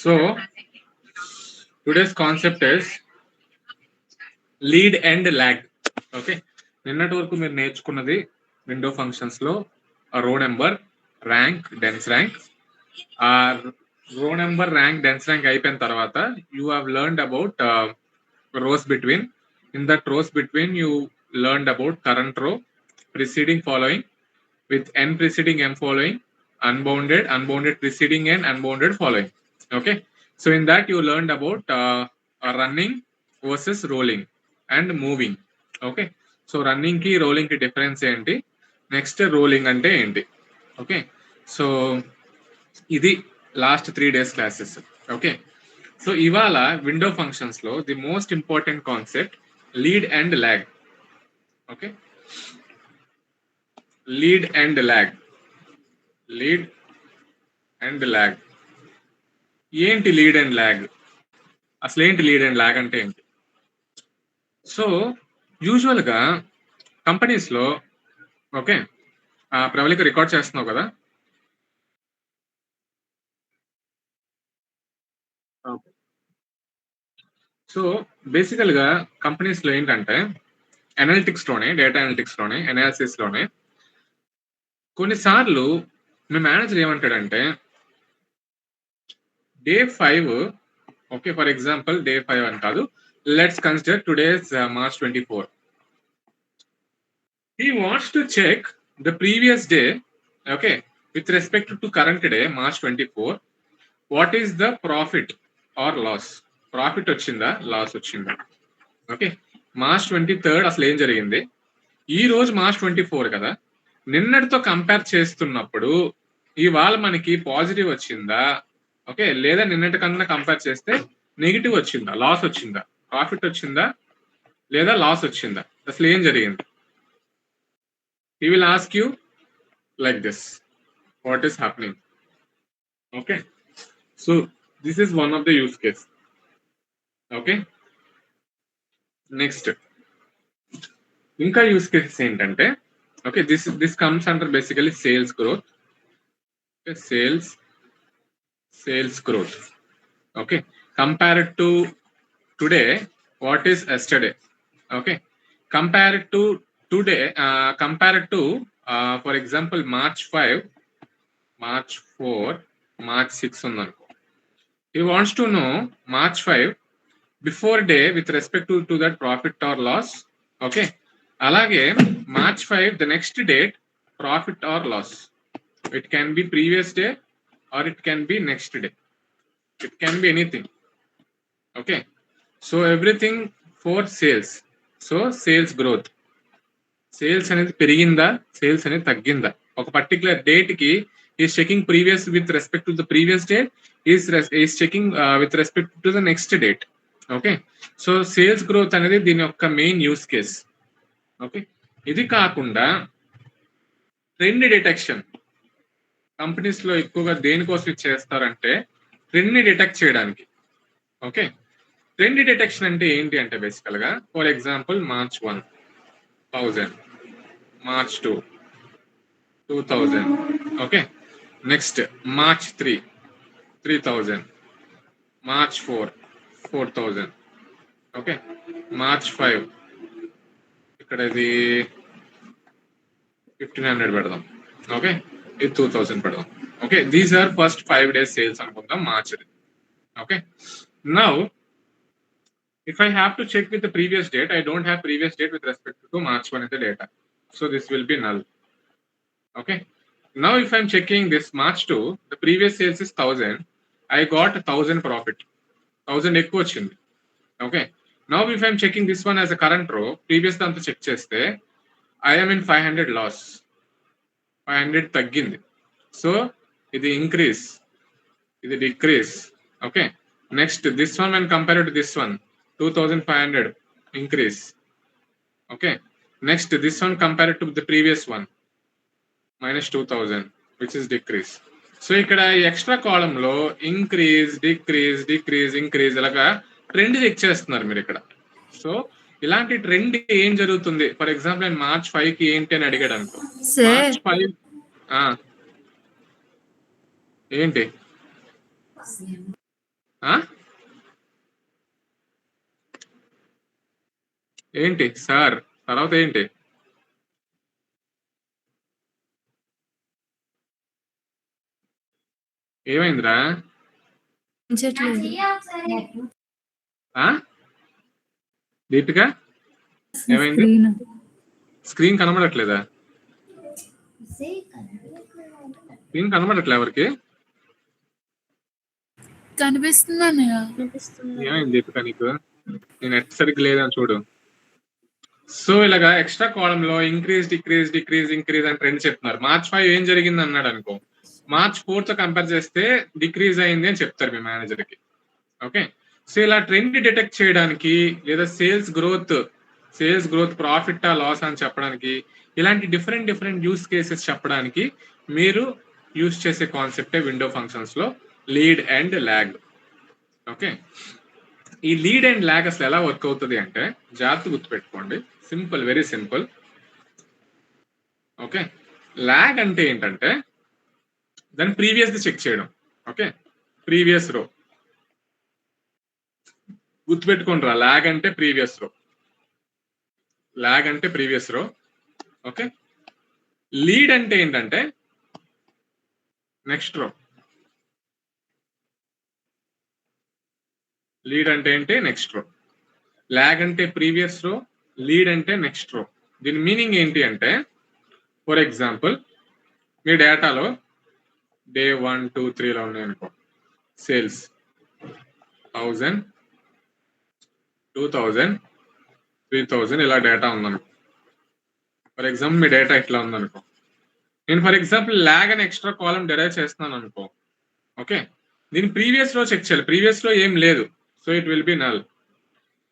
So today's concept is lead and lag. Okay, నిన్నటి వరకు మీరు నేర్చుకున్నది విండో ఫంక్షన్స్ లో రో నెంబర్, ర్యాంక్, డెన్స్ ర్యాంక్. ఆ రో నెంబర్, ర్యాంక్, డెన్స్ ర్యాంక్ అయిపోయిన తర్వాత you have learned about rows between. In that rows between you learned about current row, preceding following with n preceding m following, unbounded, unbounded preceding n, unbounded following. Okay, so in that you learned about running versus rolling and moving. Okay, so running ki rolling ki difference enti, next rolling ante enti. Okay, so ఇది last 3 days classes. Okay, so ఇవాళ window functions లో the most important concept lead and lag. Okay, lead and lag. Lead and lag ఏంటి? Lead and lag అసలు ఏంటి? Lead and lag అంటే ఏంటి? So usual గా companies లో, ఓకే, ప్రవళిక రికార్డ్ చేస్తున్నావు కదా, సో బేసికల్ గా కంపెనీస్ లో ఏంటంటే అనలిటిక్స్ లోనే, డేటా అనలిటిక్స్ లోనే, అనాలిసిస్ లోనే కొన్నిసార్లు మీ మేనేజర్ ఏమంటాడంటే day 5, okay, for example day 5 అని కాదు, let's consider today's March 24. He wants to check the previous day, okay, with respect to current day March 24, what is the profit or loss. Profit వచ్చిందా, loss వచ్చిందా? Okay, March 23 అసలు ఏం జరిగింది, ఈ రోజు March 24 కదా, నిన్నటితో కంపేర్ చేస్తున్నప్పుడు ఇవాళ మనకి పాజిటివ్ వచ్చిందా, ఓకే, లేదా నిన్నటి కన్నా కంపేర్ చేస్తే నెగిటివ్ వచ్చిందా, లాస్ వచ్చిందా, ప్రాఫిట్ వచ్చిందా లేదా లాస్ వచ్చిందా, అసలు ఏం జరిగింది? He will ask you like this, what is happening. Okay, so this is one of the use case. Okay, next ఇంకా యూస్ కేసెస్ ఏంటంటే, okay, this comes under basically sales growth. Sales growth. Okay, compared to today, what is yesterday. Okay, compared to today, compared to for example March 5, March 4, March 6 ఉందనుకో. He wants to know March 5 before day with respect to that profit or loss. Okay, అలాగే March 5 the next date, profit or loss. It can be previous day or it can be next day. It can be anything. Okay, so everything for sales. So sales growth. Sales అనేది పెరిగిందా, sales అనేది తగ్గిందా, ఒక particular date కి is checking previous with respect to the previous date, is checking with respect to the next date. Okay, so sales growth అనేది దీని యొక్క main use case. Okay, ఇది కాకుండా ట్రెండ్ డిటెక్షన్ కంపెనీస్ లో ఎక్కువగా దేనికోసం చేస్తారంటే ట్రెండ్ ని డిటెక్ట్ చేయడానికి. ఓకే, ట్రెండ్ డిటెక్షన్ అంటే ఏంటి అంటే బేసికల్ గా for example March 1, 1000, March 2, 2000. Okay, next March 3, 3000, March 4, 4000. Okay, March 5 ఇక్కడ ఇది 1500 పెడదాం. ఓకే, ఇది 2000 పెడదాం. Okay, these are first 5 days sales అనుకుందాం March. Okay, now if I have to check with the previous date, I don't have previous date with respect to March 1 in the data, so this will be null. Okay, now if I'm checking this March 2, the previous sales is 1000, I got 1000 profit, 1000 ఎక్కువ వచ్చింది. Okay, now if I'm checking this one as a current row, previous దాంతో check చేస్తే I am in 500 loss, 500 తగ్గింది. So ఇది increase, ఇది decrease. Okay, next this one when compared to this one, 2500 increase. Okay, next this one compared to the previous one, minus 2000, which is decrease. So ఇక్కడ extra column లో increase, decrease, decrease, increase ఇలాగా trend check చేస్తున్నారు మీరు ఇక్కడ. So ఇలాంటి trend ఏం జరుగుతుంది, for example నేను March 5 కి ఏంటి అని అడిగాడు అనుకో. March 5 ఏంటి ఏంటి సార్ తర్వాత ఏంటి? ఏమైందిరా? దీపిక ఏమైంది? స్క్రీన్ కనబడట్లేదా? స్క్రీన్ కనబడట్లే ఎవరికి? కనిపిస్తుంది. ఏమైంది దీపిక నీకు? నేను నెట్ సరిగ్గా లేదని చూడు. సో ఇలాగా ఎక్స్ట్రా కాలం లో ఇంక్రీజ్ డిక్రీజ్ డిక్రీజ్ ఇంక్రీజ్ అని ట్రెండ్ చెప్తున్నారు. మార్చ్ 5 ఏం జరిగింది అన్నాడు అనుకో, మార్చ్ 4 తో కంపేర్ చేస్తే డిక్రీజ్ అయింది అని చెప్తారు మీ మేనేజర్ కి. ఓకే, సో ఇలా ట్రెండ్ డిటెక్ట్ చేయడానికి లేదా సేల్స్ గ్రోత్ ప్రాఫిట్ ఆ లాస్ అని చెప్పడానికి, ఇలాంటి డిఫరెంట్ యూస్ కేసెస్ చెప్పడానికి మీరు యూస్ చేసే కాన్సెప్టే విండో ఫంక్షన్స్ లో లీడ్ అండ్ ల్యాగ్. ఓకే, ఈ లీడ్ అండ్ ల్యాగ్ అసలు ఎలా వర్క్ అవుతుంది అంటే జాగ్రత్త గుర్తుపెట్టుకోండి. Simple, very simple. Okay, lag అంటే ఏంటంటే దాన్ని ప్రీవియస్ ది చెక్ చేయడం. ఓకే, ప్రీవియస్ రో గుర్తుపెట్టుకుంటారా? ల్యాగ్ అంటే ప్రీవియస్ రో. ఓకే, లీడ్ అంటే ఏంటంటే నెక్స్ట్ రో. లీడ్ అంటే ఏంటి? నెక్స్ట్ రో. ల్యాగ్ అంటే ప్రీవియస్ రో, లీడ్ అంటే నెక్స్ట్ రో. దీని మీనింగ్ ఏంటి అంటే, ఫర్ ఎగ్జాంపుల్ మీ డేటాలో డే 1, 2, 3 లో ఉన్నాయనుకో, సేల్స్ 1000, 2000, 3000 ఇలా డేటా ఉందనుకో. ఫర్ ఎగ్జాంపుల్ మీ డేటా ఇట్లా ఉందనుకో, నేను ఫర్ ఎగ్జాంపుల్ ల్యాగ్ అని ఎక్స్ట్రా కాలం డెరైవ్ చేస్తున్నాను అనుకో. ఓకే, దీని ప్రీవియస్ లో చెక్ చేయాలి. ప్రీవియస్ లో ఏం లేదు, so it will be null.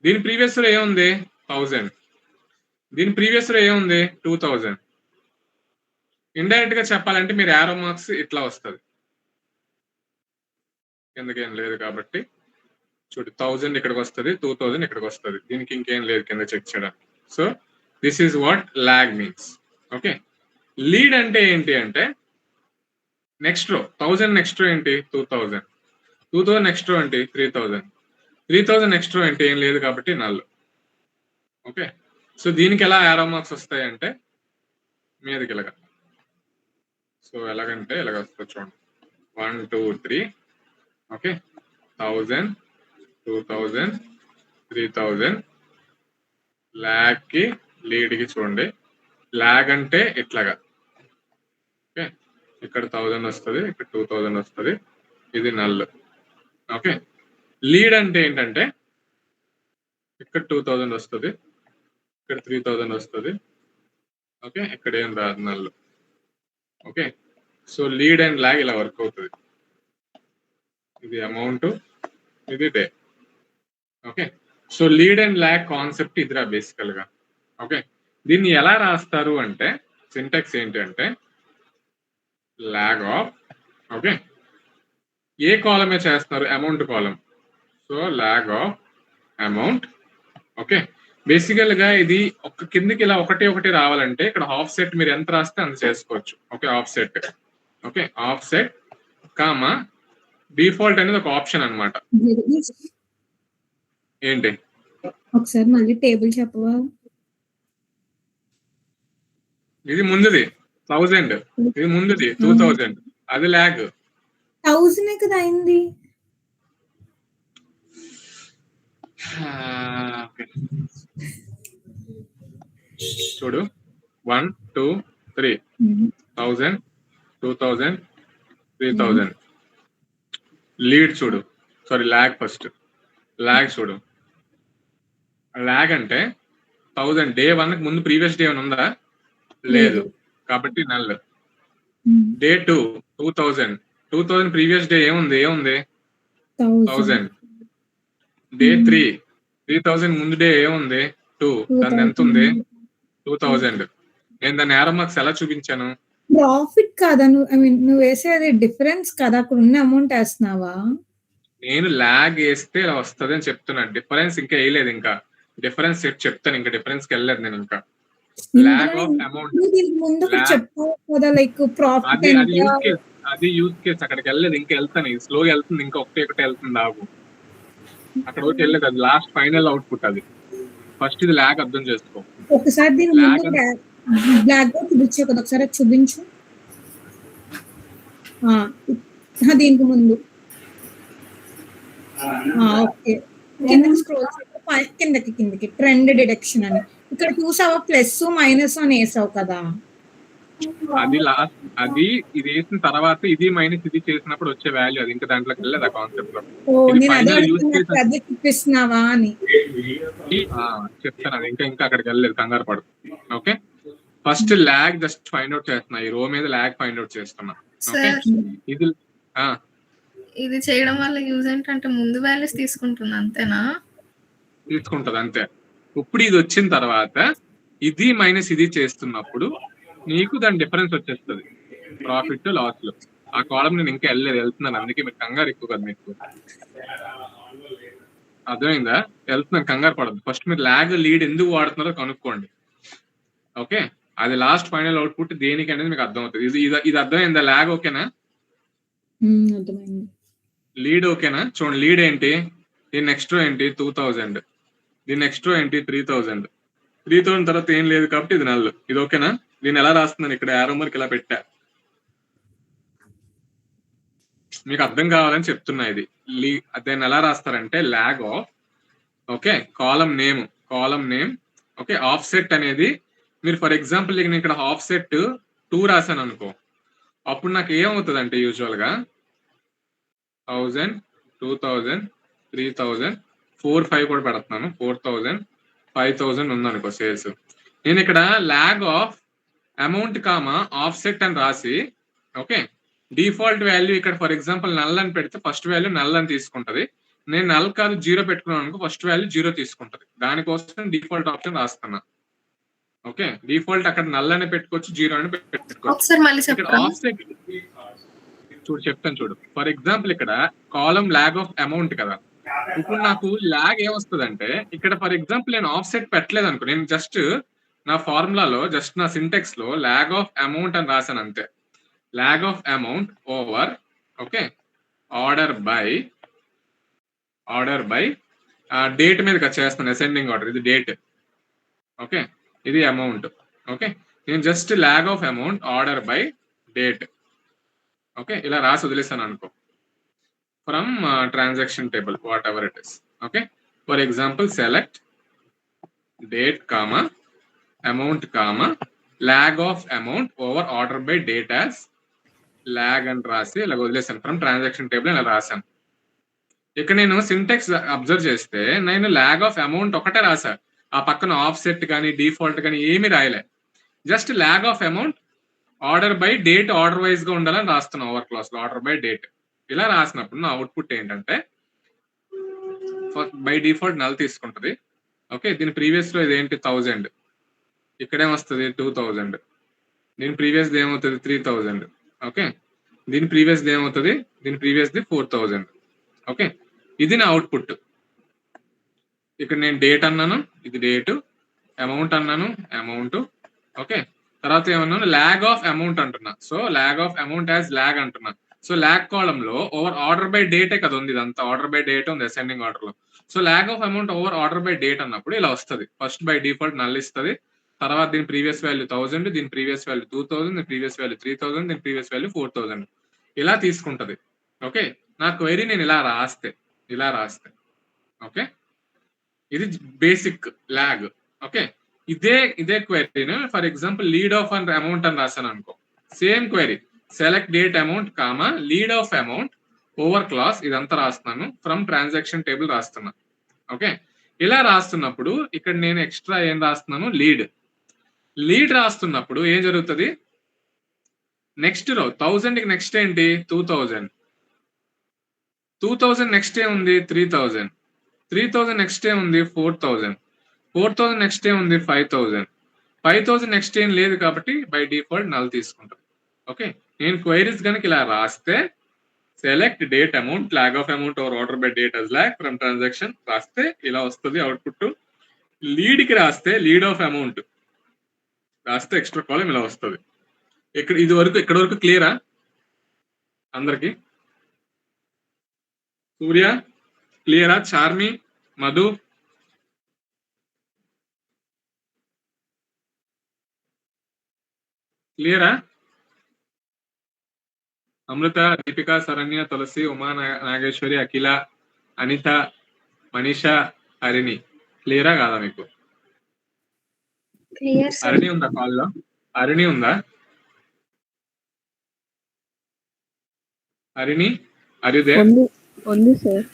దీని ప్రీవియస్ లో ఏముంది? 1000. దీని ప్రీవియస్ లో ఏముంది? 2000. ఇండైరెక్ట్ గా చెప్పాలంటే మీరు యారో మార్క్స్ ఇట్లా వస్తుంది, కిందకేం లేదు కాబట్టి. చూడు, 1000 ఇక్కడికి వస్తుంది, 2000 ఇక్కడికి వస్తుంది, దీనికి ఇంకేం లేదు కింద చెక్ చేయడానికి. So this is what lag means. Okay, lead అంటే ఏంటి అంటే నెక్స్ట్ రో. 1000 నెక్స్ట్ రో ఏంటి? 2000. 2000 నెక్స్ట్ రో ఏంటి? 3000. 3000 నెక్స్ట్ రో ఏంటి? ఏం లేదు కాబట్టి నల్. ఓకే, సో దీనికి ఎలా యారో మార్క్స్ వస్తాయి అంటే మీదకి ఇలాగా. సో ఎలాగంటే ఇలాగ వస్తుంది చూడండి, 1, 2, 3. ఓకే, 1000, 2000, 3000. ల్యాగ్ కి లీడ్ కి చూడండి, ల్యాగ్ అంటే ఇట్లాగా. ఓకే, ఇక్కడ 1000 వస్తుంది, ఇక్కడ 2000 వస్తుంది, ఇది నల్. ఓకే, లీడ్ అంటే ఏంటంటే ఇక్కడ 2000 వస్తుంది, ఇక్కడ 3000 వస్తుంది. ఓకే, ఇక్కడ ఏం రాదు, null. Okay, so lead and lag ఇలా వర్క్ అవుతుంది. ఇది అమౌంట్, ఇది day. Okay, so lead and lag concept ఇదిరా బేసికల్ గా. ఓకే, దీన్ని ఎలా రాస్తారు అంటే సింటాక్స్ ఏంటి అంటే ల్యాగ్ ఆఫ్. ఓకే, ఏ కాలమే చేస్తున్నారు? Amount column. So lag of amount. Okay, బేసికల్ గా ఇది ఒక కిందికి ఇలా ఒకటి రావాలంటే ఇక్కడ హాఫ్ సెట్ మీరు ఎంత రాస్తే అంత చేసుకోవచ్చు. Okay, of set. Okay, of set comma default అనేది ఒక ఆప్షన్ అన్నమాట. ఏంటి? ఒకసారి మళ్ళీ టేబుల్ చెప్పవా? ఇది ముందుది 1000, ఇది ముందుది 2000, అది ల్యాగ్. 1000 కదా అయింది. చూడు, 1, 2, 3, 1000, 2000, 3000. లీడ్ చూడు, సారీ ల్యాగ్ ఫస్ట్. ల్యాగ్ చూడు, ల్యాగ్ అంటే 1000 డే 1 కి ముందు ప్రీవియస్ డే ఏమైనా ఉందా? లేదు, కాబట్టి నల్. డే 2 2000 ప్రీవియస్ డే ఏముంది? 1000. డే 3 3000 ముందు డే ఏముంది? 2, దాని ఎంత ఉంది? 2000. నేను దాన్ని యారో మార్క్స్ ఎలా చూపించాను? ప్రాఫిట్ కాదా? నువ్వు వేసేది డిఫరెన్స్ కదా, అక్కడ ఉన్న అమౌంట్ వేస్తున్నావా? నేను ల్యాగ్ వేస్తే ఇలా వస్తుంది అని చెప్తున్నాను. డిఫరెన్స్ ఇంకా వేయలేదు, ఇంకా డిఫరెన్స్ చెప్తాను, ఇంకా డిఫరెన్స్ కి వెళ్ళలేదు నేను. ఇంకా ల్యాగ్ ఆఫ్ అమౌంట్ ముందు చెప్పావు కదా, లైక్ ప్రాఫిట్ అది యూజ్ కేసు, అక్కడికి వెళ్ళలేదు, ఇంకా వెళ్తాను, ఇది స్లోగా వెళ్తుంది, ఇంకా ఒకటే వెళ్తుంది ఆగు, అక్కడ ఒకటి వెళ్ళలేదు, అది లాస్ట్ ఫైనల్ అవుట్పుట్. అది ఫస్ట్ ఇది ల్యాగ్ అర్థం చేసుకో. ఒకసారి దీని ముందు బ్లాక్ బోర్డ్ చూపించే కదా, ఒకసారి చూపించు. దీనికి ముందు ఓకే, కిందకి స్క్రోల్ కిందకి ట్రెండ్ డిడక్షన్ అని ఇక్కడ చూసావా, ప్లస్ మైనస్ అని వేసావు కదా. అది లాస్ట్, అది ఇది వేసిన తర్వాత ఇది మైనస్ ఇది చేసినప్పుడు వచ్చే వాల్యూ, అది ఇంకా దాంట్లోకి వెళ్ళలేదు ఆ కాన్సెప్ట్ లో. చూపిస్తున్నావా అని చెప్తాను, అది ఇంకా అక్కడికి వెళ్ళలేదు, కంగారు పడు. Okay, first lag just find out చేస్తున్నా, ఈ రో మీద ల్యాగ్ ఫైండ్ అవుట్ చేస్తున్నా. ఇది చేయడం వల్ల యూజ్ ఏంటంటే ముందు వాల్యూస్ తీసుకుంటుంది, అంతేనా? తీసుకుంటది అంతే. ఇప్పుడు ఇది వచ్చిన తర్వాత ఇది మైనస్ ఇది చేస్తున్నప్పుడు నీకు దాని డిఫరెన్స్ వచ్చేస్తుంది, ప్రాఫిట్ లాస్ లో. ఆ కాలం నేను ఇంకా వెళ్తున్నాను, అందుకే మీరు కంగారు ఎక్కువ కదా మీకు, అర్థమైందా? వెళ్తున్నాను, కంగారు పడదు. ఫస్ట్ మీరు ల్యాగ్ లీడ్ ఎందుకు వాడుతున్నారో కనుక్కోండి. ఓకే, అది లాస్ట్ ఫైనల్ అవుట్పుట్ దేనికి అనేది మీకు అర్థమవుతుంది. ఇది అర్థమైందా? ల్యాగ్ ఓకేనా? లీడ్ ఓకేనా? చూడండి, లీడ్ ఏంటి, దీని నెక్స్ట్ రో ఏంటి 2000, దీని నెక్స్ట్ రో ఏంటి 3000. 3000 తర్వాత ఏం లేదు కాబట్టి ఇది నల్. ఇది ఓకేనా? దీన్ని ఎలా రాస్తున్నాను, ఇక్కడ యారో మార్క్ ఇలా పెట్టా, మీకు అర్థం కావాలని చెప్తున్నా. ఇది దాన్ని ఎలా రాస్తారంటే lag of, okay, column name okay, offset అనేది మీరు ఫర్ ఎగ్జాంపుల్ నేను ఇక్కడ ఆఫ్ సెట్ 2 రాశాను అనుకో, అప్పుడు నాకు ఏమవుతుంది అంటే యూజువల్ గా 1000, 2000, 3000, 4, 5 కూడా పెడుతున్నాను, 4000, 5000 ఉందనుకో సేల్స్. నేను ఇక్కడ lag of amount comma of set అని రాసి, ఓకే, డిఫాల్ట్ వాల్యూ ఇక్కడ ఫర్ ఎగ్జాంపుల్ నల్ అని పెడితే ఫస్ట్ వాల్యూ నల్ అని తీసుకుంటది. నేను నల్ కాదు 0 పెట్టుకున్నాను అనుకో, ఫస్ట్ వాల్యూ 0 తీసుకుంటది. దానికోసం డిఫాల్ట్ ఆప్షన్ రాస్తున్నా. ఓకే, డిఫాల్ట్ అక్కడ నల్ అని పెట్టుకోవచ్చు, 0 అని పెట్టుకోవచ్చు. ఇక్కడ ఆఫ్ సెట్ చూడు, చెప్తాను చూడు. ఫర్ ఎగ్జాంపుల్ ఇక్కడ కాలం ల్యాగ్ ఆఫ్ అమౌంట్ కదా, ఇప్పుడు నాకు ల్యాగ్ ఏమొస్తుంది అంటే ఇక్కడ ఫర్ ఎగ్జాంపుల్ నేను ఆఫ్ సెట్ పెట్టలేదు అనుకో, నేను జస్ట్ నా ఫార్ములాలో జస్ట్ నా సింటెక్స్ లో ల్యాగ్ ఆఫ్ అమౌంట్ అని రాశాను అంతే. Lag of amount over, okay, order by date మీద చేస్తాను, అసెండింగ్ ఆర్డర్, ఇది డేట్, ఓకే, ఇది అమౌంట్. ఓకే, నేను just lag of amount order by date, okay, ఇలా రాసి వదిలేస్తాను అనుకో, from transaction table what ever it is. Okay, for example select date comma amount comma lag of amount over order by date as lag అని రాసి ఇలా వదిలేసాను, from transaction table ఇలా రాశాను. ఇక్కడ నేను సింటెక్స్ అబ్జర్వ్ చేస్తే నేను ల్యాగ్ ఆఫ్ అమౌంట్ ఒకటే రాసా, ఆ పక్కన ఆఫ్ సెట్ కానీ డిఫాల్ట్ కానీ ఏమీ రాయలే, just lag of amount order by date order wise గా ఉండాలని రాస్తున్నా, ఓవర్ క్లాస్ లో ఆర్డర్ బై డేట్. ఇలా రాసినప్పుడు నా అవుట్పుట్ ఏంటంటే బై డిఫాల్ట్ నల్ తీసుకుంటది. ఓకే, దీని ప్రీవియస్ లో ఇదేంటి 1000, ఇక్కడేమొస్తుంది 2000, దీని ప్రీవియస్ ఏమవుతుంది 3000. ఓకే, దీని ప్రీవియస్ ఏమవుతుంది, దీని ప్రీవియస్ 4000. ఓకే, ఇది నా అవుట్పుట్. ఇక్కడ నేను డేట్ అన్నాను, ఇది డేట్, అమౌంట్ అన్నాను, అమౌంట్. ఓకే, తర్వాత ఏమన్నాను ల్యాగ్ ఆఫ్ అమౌంట్ అంటున్నా, so lag of amount as lag అంటున్నా. సో ల్యాగ్ కాలం లో ఓవర్ ఆర్డర్ బై డేటే కదా ఉంది, ఇదంతా ఆర్డర్ బై డేట్ ఉంది అసెండింగ్ ఆర్డర్ లో. So lag of amount over order by date అన్నప్పుడు ఇలా వస్తుంది. ఫస్ట్ బై డిఫాల్ట్ నల్ ఇస్తుంది, తర్వాత దీని ప్రీవియస్ వాల్యూ 1000, దీని ప్రీవియస్ వాల్యూ 2000, దీని ప్రీవియస్ వాల్యూ 3000, దీని ప్రీవియస్ వాల్యూ 4000 ఇలా తీసుకుంటది. ఓకే, నా క్వైరీ నేను ఇలా రాస్తే ఓకే, ఇది బేసిక్ ల్యాగ్. ఓకే, ఇదే క్వైరీని for example lead of and amount అని రాశాను అనుకో, same query select date amount comma lead of amount over clause ఇదంతా రాస్తున్నాను, ఫ్రమ్ ట్రాన్సాక్షన్ టేబుల్ రాస్తున్నా. ఓకే, ఇలా రాస్తున్నప్పుడు ఇక్కడ నేను ఎక్స్ట్రా ఏం రాస్తున్నాను, లీడ్ రాస్తున్నప్పుడు ఏం జరుగుతుంది, నెక్స్ట్ రో 1000 కి నెక్స్ట్ ఏంటి 2000, 2000 నెక్స్ట్ ఏముంది 3000, 3000 నెక్స్ట్ ఏముంది 4000, 4000 నెక్స్ట్ ఏముంది 5000, 5000 నెక్స్ట్ ఏం లేదు కాబట్టి బై డిఫాల్ట్ నల్ తీసుకుంటాం. ఓకే, నేను క్వైరీస్ కనుక ఇలా రాస్తే select date amount lag of amount over order by date as lag from transaction రాస్తే ఇలా వస్తుంది అవుట్పుట్. లీడ్ కి రాస్తే లీడ్ ఆఫ్ అమౌంట్ రాస్తే ఎక్స్ట్రా కాలం ఇలా వస్తుంది. ఇక్కడ వరకు క్లియరా? అందరికి సూర్య క్లియరా? చార్మి, మధు, క్లియరా? అమృత, దీపిక, శరణ్య, తులసి, ఉమా, నాగేశ్వరి, అఖిల, అనిత, మనీషా, హరిణి క్లియరా కాదా మీకు? Clear sir. హరిణి ఉందా కాల్లో? హరిణి ఉందా? హరిణి అరిదే ఉంది సార్.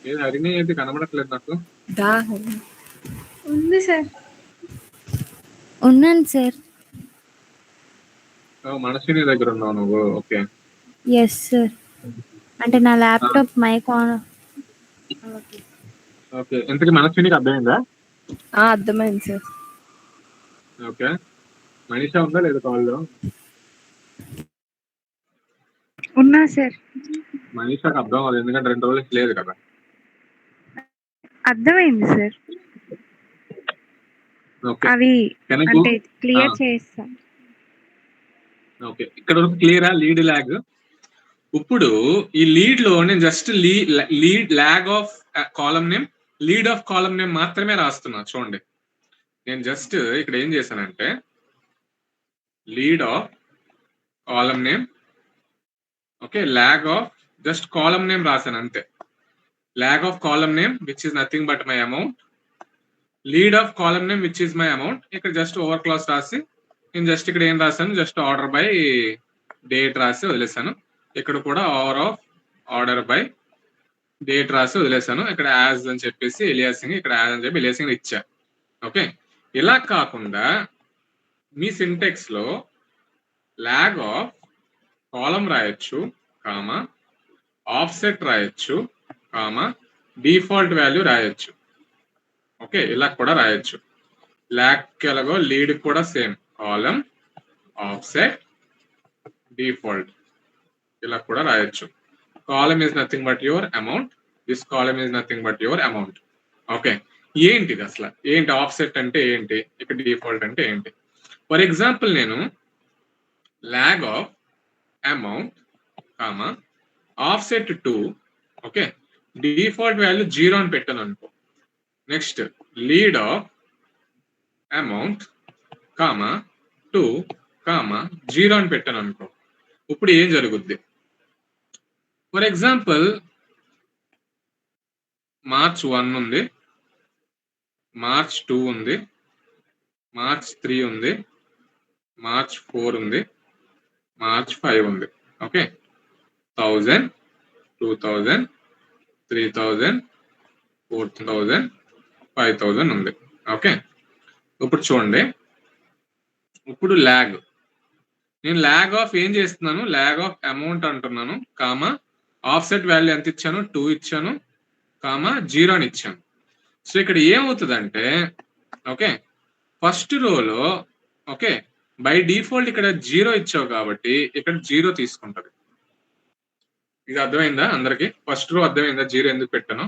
ఏది హరిణి ఏంటి కనబడట్లేదు నాకు. ఉంది సార్. ఉన్నాను సార్. మనస్విని దగ్గర ఉన్నావు నువ్వు? ఓకే. Yes sir. అంటే నా ల్యాప్టాప్ మైక్ ఆన్. ఓకే, ఇంతకీ మనస్వినికి అర్థమైందా? అర్థమైంది సార్. ఓకే, మనీషా ఉందా లేదా కాల్లో? ఉన్నా సార్. మనీషాకి అర్థం అవ్వదు ఎందుకంటే 2 రోజులకి లేదు కదా. అర్థమైంది సార్. ఓకే, అవి కనుక అంటే క్లియర్ చేస్తాం. ఓకే, ఇక్కడ వరకు క్లియరా? Lead lag. ఇప్పుడు ఈ లీడ్ లో నేను just lead lag of column name, lead of column name మాత్రమే రాస్తున్నా. చూడండి, నేను జస్ట్ ఇక్కడ ఏం చేశానంటే lead of column name, okay, lag of just column name రాశాను అంతే. Lag of column name which is nothing but my amount, lead of column name which is my amount. ఇక్కడ జస్ట్ ఓవర్ క్లాస్ రాసి నేను just ఇక్కడ ఏం రాశాను, just order by date రాసి వదిలేసాను. ఇక్కడ కూడా over of order by date రాసి వదిలేసాను. ఇక్కడ యాజ్ అని చెప్పేసి ఎలియాసింగ్, ఇక్కడ యాజ్ అని చెప్పి ఎలియాసింగ్ ఇచ్చా. ఓకే, ఇలా కాకుండా మీ సింటెక్స్ లో లాగ్ ఆఫ్ కాలమ్ రాయొచ్చు, కామా ఆఫ్సెట్ రాయొచ్చు, కామా డిఫాల్ట్ వాల్యూ రాయొచ్చు. ఓకే, ఇలా కూడా రాయొచ్చు. లాగ్ ఎలాగో లీడ్ కూడా సేమ్, కాలమ్ ఆఫ్సెట్ డిఫాల్ట్ ఇలా కూడా రాయొచ్చు. Column is nothing but your amount, this column is nothing but your amount. Okay, ఏంటిది అసలు? ఏంటి ఆఫ్సెట్ అంటే ఏంటి, ఇక్కడ డిఫాల్ట్ అంటే ఏంటి? ఫర్ ఎగ్జాంపుల్ నేను lag of amount comma offset 2, okay, default value 0 అని పెట్టాను అనుకో. Next lead of amount comma 2 comma 0 అని పెట్టాను అనుకో. ఇప్పుడు ఏం జరుగుద్ది? ఫర్ ఎగ్జాంపుల్ మార్చ్ 1 ఉంది, మార్చ్ 2 ఉంది, మార్చ్ 3 ఉంది, మార్చ్ 4 ఉంది, మార్చ్ 5 ఉంది. ఓకే, 1000, 2000, 3000, 4000, 5000 ఉంది. ఓకే, ఇప్పుడు చూడండి, ఇప్పుడు లాగ్, నేను లాగ్ ఆఫ్ ఏం చేస్తున్నాను, లాగ్ ఆఫ్ అమౌంట్ అంటున్నాను, కామా ఆఫ్సెట్ వాల్యూ ఎంత ఇచ్చాను, 2 ఇచ్చాను, కామా 0 అని ఇచ్చాను. సో ఇక్కడ ఏమవుతుందంటే, ఓకే, ఫస్ట్ రోలో ఓకే బై డిఫాల్ట్ ఇక్కడ 0 ఇచ్చావు కాబట్టి ఇక్కడ 0 తీసుకుంటది. ఇది అర్థమైందా అందరికి? ఫస్ట్ రో అర్థమైందా 0 ఎందుకు పెట్టాను?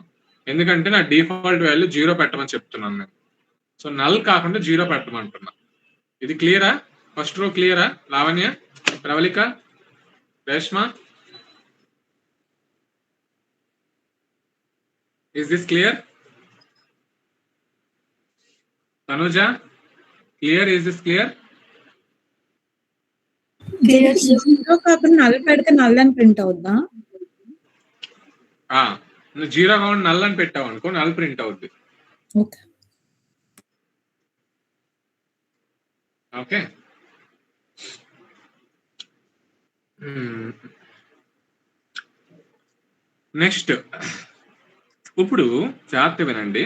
ఎందుకంటే నా డిఫాల్ట్ వాల్యూ 0 పెట్టమని చెప్తున్నాను నేను. సో నల్ కాకుండా 0 పెట్టమంటున్నా. ఇది క్లియరా? ఫస్ట్ రో క్లియరా? Lavanya, Pravallika, Reshma, is this clear? Tanuja, clear? Is this clear? Zero కాకుండా నల్ పెడితే నల్ అని ప్రింట్ అవుద్దా? నువ్వు 0 కాకుండా నల్ అని పెట్టావు అనుకో, నల్ ప్రింట్ అవుద్ది. ఓకే, ఓకే, నెక్స్ట్ ఇప్పుడు జాగ్రత్త వినండి.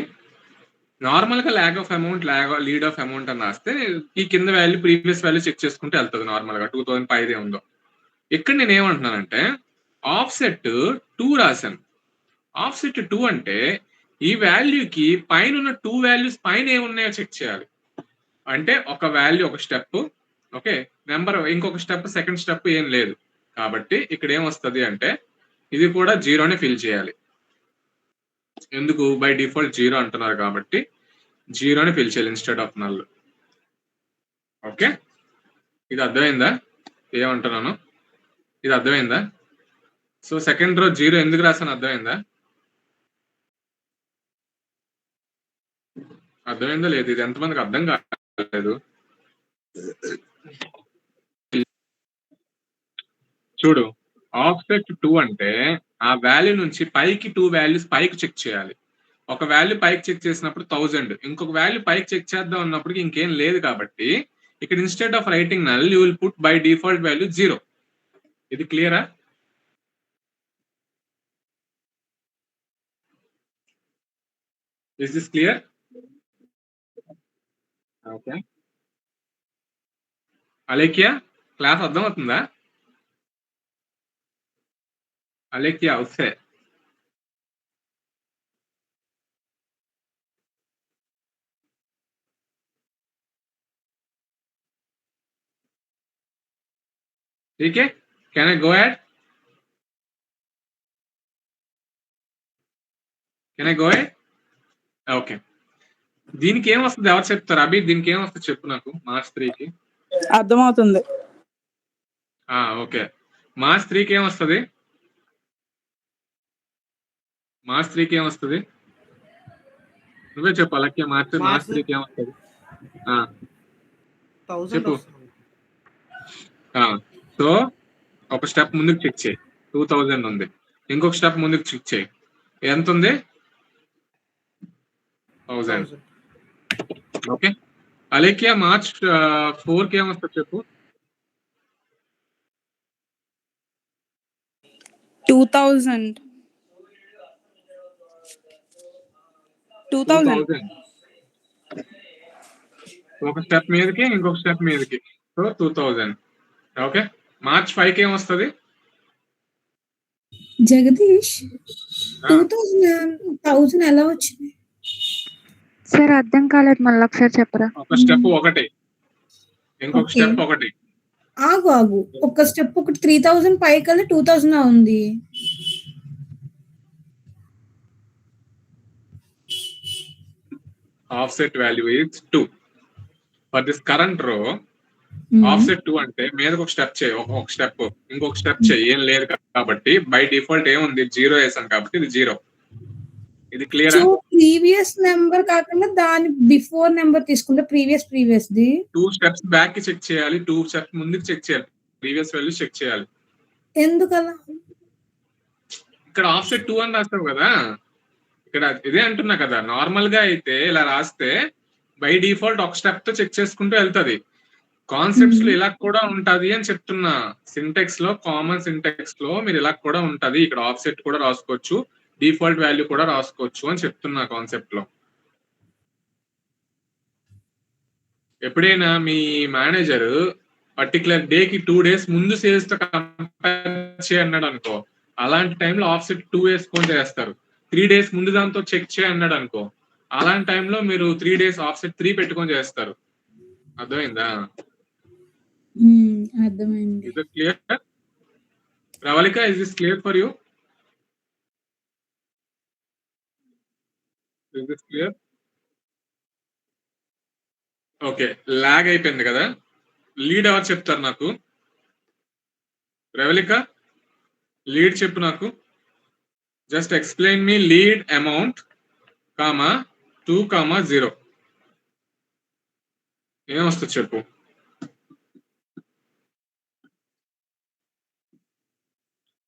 నార్మల్ గా lag of amount, lead of amount అని రాస్తే ఈ కింద వాల్యూ ప్రీవియస్ వాల్యూ చెక్ చేసుకుంటే వెళ్తుంది నార్మల్ గా 2005 ఉందో. ఇక్కడ నేను ఏమంటున్నానంటే ఆఫ్సెట్ 2 రాశాను. ఆఫ్సెట్ 2 అంటే ఈ వాల్యూకి పైన ఉన్న 2 వాల్యూస్ పైన ఏమున్నాయో చెక్ చేయాలి. అంటే ఒక వాల్యూ ఒక స్టెప్, ఓకే, నెంబర్ ఇంకొక స్టెప్, సెకండ్ స్టెప్ ఏం లేదు. కాబట్టి ఇక్కడ ఏమొస్తుంది అంటే ఇది కూడా 0నే ఫిల్ చేయాలి. ఎందుకు? బై డిఫాల్ట్ 0 అంటున్నారు కాబట్టి 0ని ఫిల్ చేయాలి ఇన్స్టెడ్ ఆఫ్ నల్. ఓకే, ఇది అర్థమైందా ఏమంటున్నాను? ఇది అర్థమైందా? సో సెకండ్ రో 0 ఎందుకు రాసాను అర్థమైందా? అర్థమైందా లేదు? ఇది ఎంతమందికి అర్థం కాలేదు? చూడు, ఆఫ్సెట్ 2 అంటే ఆ వాల్యూ నుంచి పైకి 2 వాల్యూస్ పైకి చెక్ చేయాలి. ఒక వాల్యూ పైకి చెక్ చేసినప్పుడు 1000, ఇంకొక వాల్యూ పైకి చెక్ చేద్దాం అన్నప్పుడు ఇంకేం లేదు కాబట్టి ఇక్కడ instead of writing null you will put by default value 0. ఇది క్లియరా? Is this clear? Okay. Alekhya, class అర్థమవుతుందా? అలేఖ్య వస్తే ठीक है, can I go ahead? Can I go ahead? Okay. దీనికి ఏం వస్తుంది ఎవరు చెప్తారు? అభి, దీనికి ఏం వస్తుంది చెప్పు నాకు. మార్చ్ 3కి అర్థమవుతుంది. ఓకే. మార్చ్ 3కి ఏం వస్తుంది? మార్చ్ 3కి ఏం వస్తుంది? నువ్వే చెప్పు అలక్య. మార్చ్ 3కి ఏం వస్తుంది? చెప్పు. సో ఒక స్టెప్ ముందుకు చెక్ చేయి. 2000 ఉంది. ఇంకొక స్టెప్ ముందుకు చెక్ చేయి. ఎంత ఉంది? 1000. ఓకే. అలేఖ్య, మార్చ్ 4కి ఏం వస్తుంది చెప్పు. 2000. ఒక స్టెప్ మీదకి ఇంకొక స్టెప్ మీదకి. సో 2000. ఓకే. మార్చ్ 5కి ఏం వస్తుంది? జగదీష్ 2000 ఎలా వచ్చింది సార్? అర్థం కాలేదు, మళ్ళీ ఒకసారి చెప్పరా? ఒక స్టెప్ ఒకటి, ఇంకొక స్టెప్ ఒకటి. ఆగు ఒక స్టెప్ ఒకటి 3000 పైకి వెళ్ళి 2000 ఉంది. Offset value is 2 for this current రో. ఆఫ్సెట్ 2 అంటే మీదకి ఒక స్టెప్ చేయి, ఒక స్టెప్ ఇంకొక స్టెప్ చేయి. ఏం లేదు కాబట్టి బై డిఫాల్ట్ ఏముంది? 0 వేసాను కాబట్టి ఇది 0. ఇది క్లియర్? ప్రీవియస్ నెంబర్ కాకుండా దాని బిఫోర్ నెంబర్ తీసుకుంటే ప్రీవియస్ ది 2 స్టెప్స్ బ్యాక్ కి చెక్ చేయాలి, 2 స్టెప్స్ ముందుకు చెక్ చేయాలి, ప్రీవియస్ వాల్యూ చెక్ చేయాలి. ఎందుకలా? ఇక్కడ ఆఫ్సెట్ 2 అని రాస్తావు కదా, ఇక్కడ ఇదే అంటున్నా కదా. నార్మల్ గా అయితే ఇలా రాస్తే బై డిఫాల్ట్ ఒక స్టెప్ తో చెక్ చేసుకుంటూ వెళ్తది. కాన్సెప్ట్స్ లో ఇలా కూడా ఉంటది అని చెప్తున్నా. సింటెక్స్ లో, కామన్ సింటెక్స్ లో మీరు ఇలా కూడా ఉంటది. ఇక్కడ ఆఫ్సెట్ కూడా రాసుకోవచ్చు, డిఫాల్ట్ వాల్యూ కూడా రాసుకోవచ్చు అని చెప్తున్నా కాన్సెప్ట్ లో. ఎప్పుడైనా మీ మేనేజర్ పర్టికులర్ డే కి 2 days ముందు సేల్స్ తో కంపేర్ చేయన్నాడు అనుకో, అలాంటి టైంలో ఆఫ్సెట్ 2 వేసుకొని చేస్తారు. 3 days ముందు దాంతో చెక్ చేయన్నాడు అనుకో, అలాంటి టైంలో మీరు 3 days ఆఫ్సెట్ 3 పెట్టుకొని చేస్తారు. అర్థమైందా? అర్థమైంది. Is it clear? Pravallika, is this clear for you? Is this clear? Okay. Lag అయిపోయింది కదా. లీడ్ ఎవరు చెప్తారు నాకు? ప్రవళిక, లీడ్ చెప్పు నాకు. Just explain me lead amount, 2, 0. ఏమొస్తుంది చెప్పు.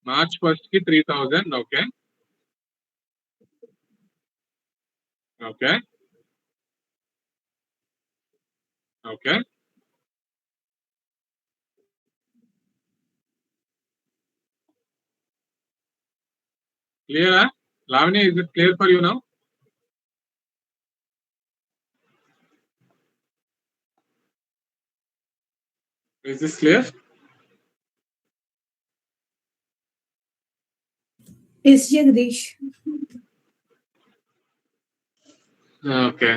మార్చ్ 1st కి 3000. ఓకే. ఓకే. ఓకే. క్లియరా? Lavanya, is it clear for you now? Is this clear? Yes, Jagdish. Okay.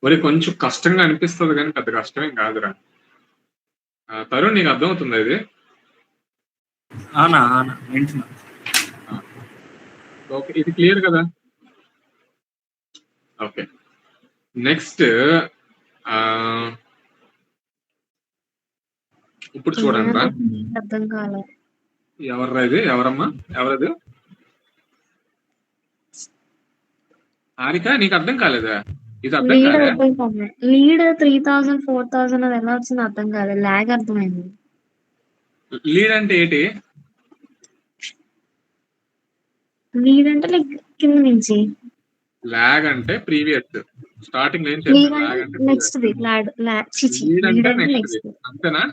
మరి కొంచెం కష్టంగా అనిపిస్తుంది కానీ పెద్ద కష్టమేం కాదురా. తరుణ్, నీకు అర్థమవుతుందా ఇది? ఓకే, ఇది క్లియర్ కదా. ఓకే. నెక్స్ట్ ఇప్పుడు చూడండి రా. అర్థం కాలేదు. ఎవర్రా ఇది? ఎవరమ్మా? ఎవరది? హారిక, నీకు అర్థం కాలేదా? ఇది అర్థం లీడ్ కాదా? అర్థం కాదు. లీడ్ 3000 4000 అది ఎలా వచ్చింది అర్థం కాదు. లాగ్ అర్థమైంది. లీడ్ అంటే ఏంటి? లీడ్ అంటే లైక్ కింద నుంచి. లాగ్ అంటే ప్రీవియస్. స్టార్టింగ్ ఏం లీడ్ చేస్తాం? అంటే లాగ్ అంటే నెక్స్ట్ ది. చిచి లీడ్ లీడ్ అంటే అంటే నెక్స్ట్ నెక్స్ట్. అంతేనా?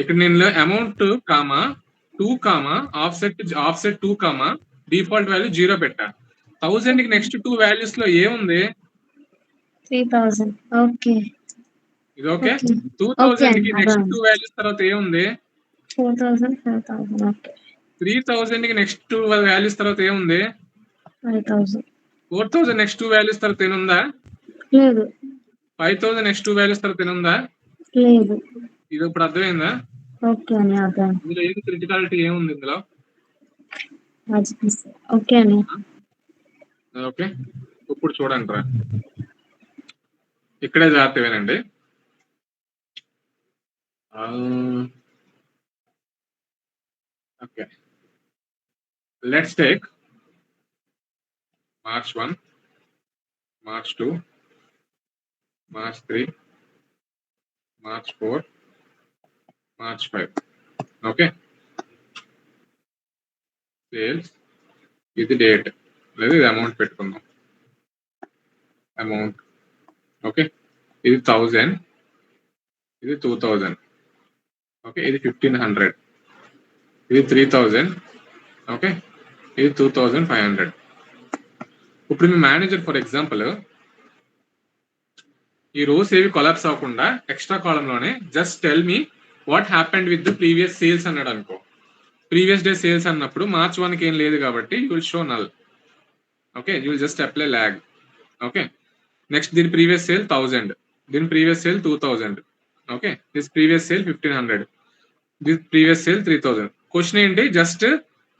ఇక్కడ నేను amount comma 2 comma offset 2 comma default value 0 పెట్టా. 1000 కి నెక్స్ట్ 2 వాల్యూస్ లో ఏముంది? 3000. ఓకే. ఇది ఓకే. ఓకే. 2000 కి అండి, నెక్స్ట్ అర్థమైంది. 2 వాల్యూస్ తర్వాత ఏముంది? 4000 5000. ఓకే. 3000 కి నెక్స్ట్ 2 వాల్యూస్ తర్వాత ఏముంది? 5000. 4000 నెక్స్ట్ 2 వాల్యూస్ తర్వాత ఏముందా? లేదు. 5000 నెక్స్ట్ 2 వాల్యూస్ తర్వాత ఏముందా? లేదు. ఇది ఇప్పుడు అర్థమైందా? ఓకే అని అర్థం. ఇందులో ఏది క్రిటికాలిటీ ఏముంది ఇందులో? ఓకే అని. ఓకే, ఇప్పుడు చూడండి రా, ఇక్కడే జాగ్రత్త వినండి. Okay, let's take March 1, March 2, March 3, March 4, March 5. Okay, sales ఇది డేట్, లేదా ఇది అమౌంట్ పెట్టుకుందాం. అమౌంట్ ఓకే, ఇది 1000, ఇది 2000, ఓకే, ఇది 1500, ఇది 3000, ఓకే, ఇది 2500. ఇప్పుడు మీ మేనేజర్ ఫర్ ఎగ్జాంపుల్ ఈ రోస్ ఏవి కొలాప్స్ అవ్వకుండా ఎక్స్ట్రా కాలంలోనే just tell me what happened with the previous sales అన్నాడు అనుకో. ప్రీవియస్ డే సేల్స్ అన్నప్పుడు March 1 కి ఏం లేదు కాబట్టి you will show null. Okay, you will just apply lag. Okay, next దీని ప్రీవియస్ సేల్ 1000, దీని previous sale 2000, okay, this previous sale 1500, this previous sale 3000. Question ఏంటి? జస్ట్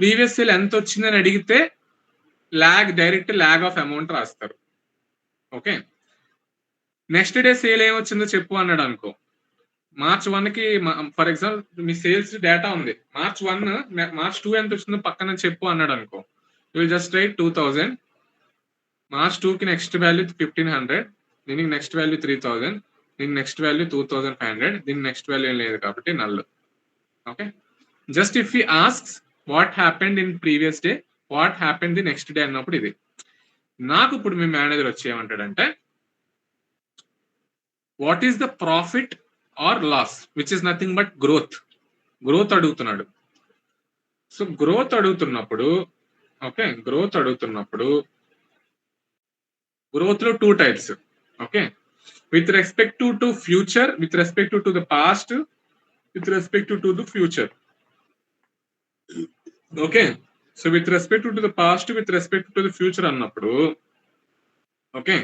ప్రీవియస్ సేల్ ఎంత వచ్చిందని అడిగితే డైరెక్ట్ ల్యాగ్ ఆఫ్ అమౌంట్ రాస్తారు. Okay, next day sale ఏమొచ్చిందో చెప్పు అన్నాడు అనుకో. March 1 కి for example me sales data ఉంది. March 1, March 2 ఎంత వచ్చిందో పక్కన చెప్పు అన్నాడు అనుకో. You will just right 2000. March 2 కి నెక్స్ట్ వాల్యూ 1500, దీనికి నెక్స్ట్ వాల్యూ 3000, దీనికి నెక్స్ట్ వాల్యూ 2500, దీనికి నెక్స్ట్ వాల్యూ ఏం లేదు కాబట్టి null. Okay, just if he asks what happened in previous day, what happened the next day అన్నప్పుడు ఇది. నాకు ఇప్పుడు మీ మేనేజర్ వచ్చి ఏమంటాడంటే what is the profit or loss which is nothing but growth అడుగుతున్నాడు. సో గ్రోత్ అడుగుతున్నప్పుడు ఓకే, గ్రోత్ లో 2 టైప్స్. Okay, with respect to future, with respect to the past, with respect to the future. Okay, so with respect to the past, with respect to the future అన్నప్పుడు okay,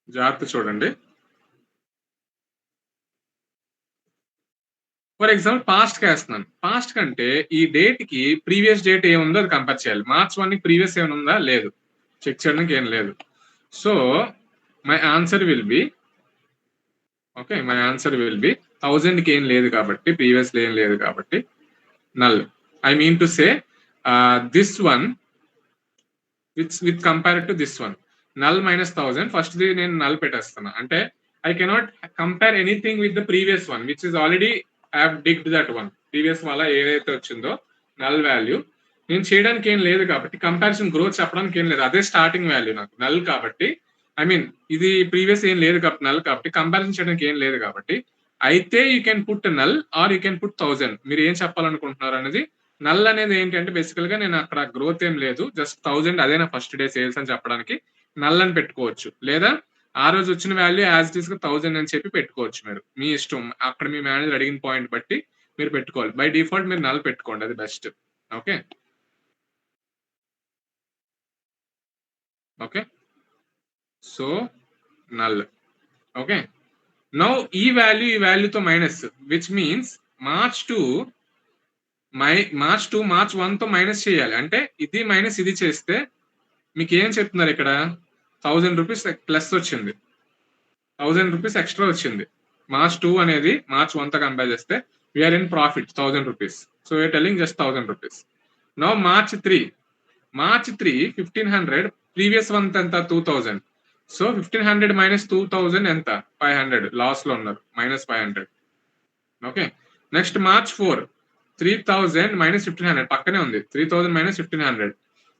జాగ్రత్త చూడండి. For example past కి వేస్తున్నాను. Past కంటే ఈ date కి previous date ఏముందో అది కంపేర్ చేయాలి. March 1 కి ప్రీవియస్ ఏమైనా ఉందా? లేదు, చెక్ చేయడానికి ఏం లేదు. So my answer will be okay, my answer will be 1000 కి ఏం లేదు కాబట్టి, ప్రీవియస్ ఏం లేదు కాబట్టి null. I mean to say this one with compare to this one, null minus 1000. First the నేను నల్ పెట్టేస్తున్నా. అంటే I cannot compare anything with the previous one which is already I have digged that one. Previous వల్ల ఏదైతే వచ్చిందో null value నేను చేయడానికి ఏం లేదు కాబట్టి, కంపారిజన్ గ్రోత్ చెప్పడానికి ఏం లేదు. అదే స్టార్టింగ్ వాల్యూ నాకు నల్ కాబట్టి, ఐ మీన్ ఇది ప్రీవియస్ ఏం లేదు కాబట్టి నల్ కాబట్టి కంపారిజన్ చేయడానికి ఏం లేదు కాబట్టి, అయితే you can put null or you can put 1000. మీరు ఏం చెప్పాలనుకుంటున్నారు అనేది. నల్ అనేది ఏంటంటే బేసికల్ గా నేను అక్కడ గ్రోత్ ఏం లేదు, జస్ట్ 1000 అదే నా ఫస్ట్ డే సేల్స్ అని చెప్పడానికి నల్ అని పెట్టుకోవచ్చు. లేదా ఆ రోజు వచ్చిన వాల్యూ యాజ్ ఇట్ ఈస్ గా 1000 అని చెప్పి పెట్టుకోవచ్చు. మీరు మీ ఇష్టం, అక్కడ మీ మేనేజర్ అడిగిన పాయింట్ బట్టి మీరు పెట్టుకోవాలి. బై డిఫాల్ట్ మీరు నల్ పెట్టుకోండి, అది best. Okay, okay, so null. Okay, now ఈ వాల్యూతో minus, which means March 2 March 1 తో మైనస్ చేయాలి. అంటే ఇది మైనస్ ఇది చేస్తే మీకు ఏం చెప్తున్నారు ఇక్కడ? 1000 రూపీస్ ప్లస్ వచ్చింది, 1000 రూపీస్ ఎక్స్ట్రా వచ్చింది. March 2 అనేది March 1 తో కంపేర్ చేస్తే we're in profit 1000 rupees. So you're telling just 1,000 rupees. Now March 3, 1,500, previous one enta 2,000. So 1,500 minus 2,000 enta 500, loss lo unnaru, minus 500. Okay. Next March 4, 3,000 minus 1,500, pakkane undi, 3,000 minus 1,500.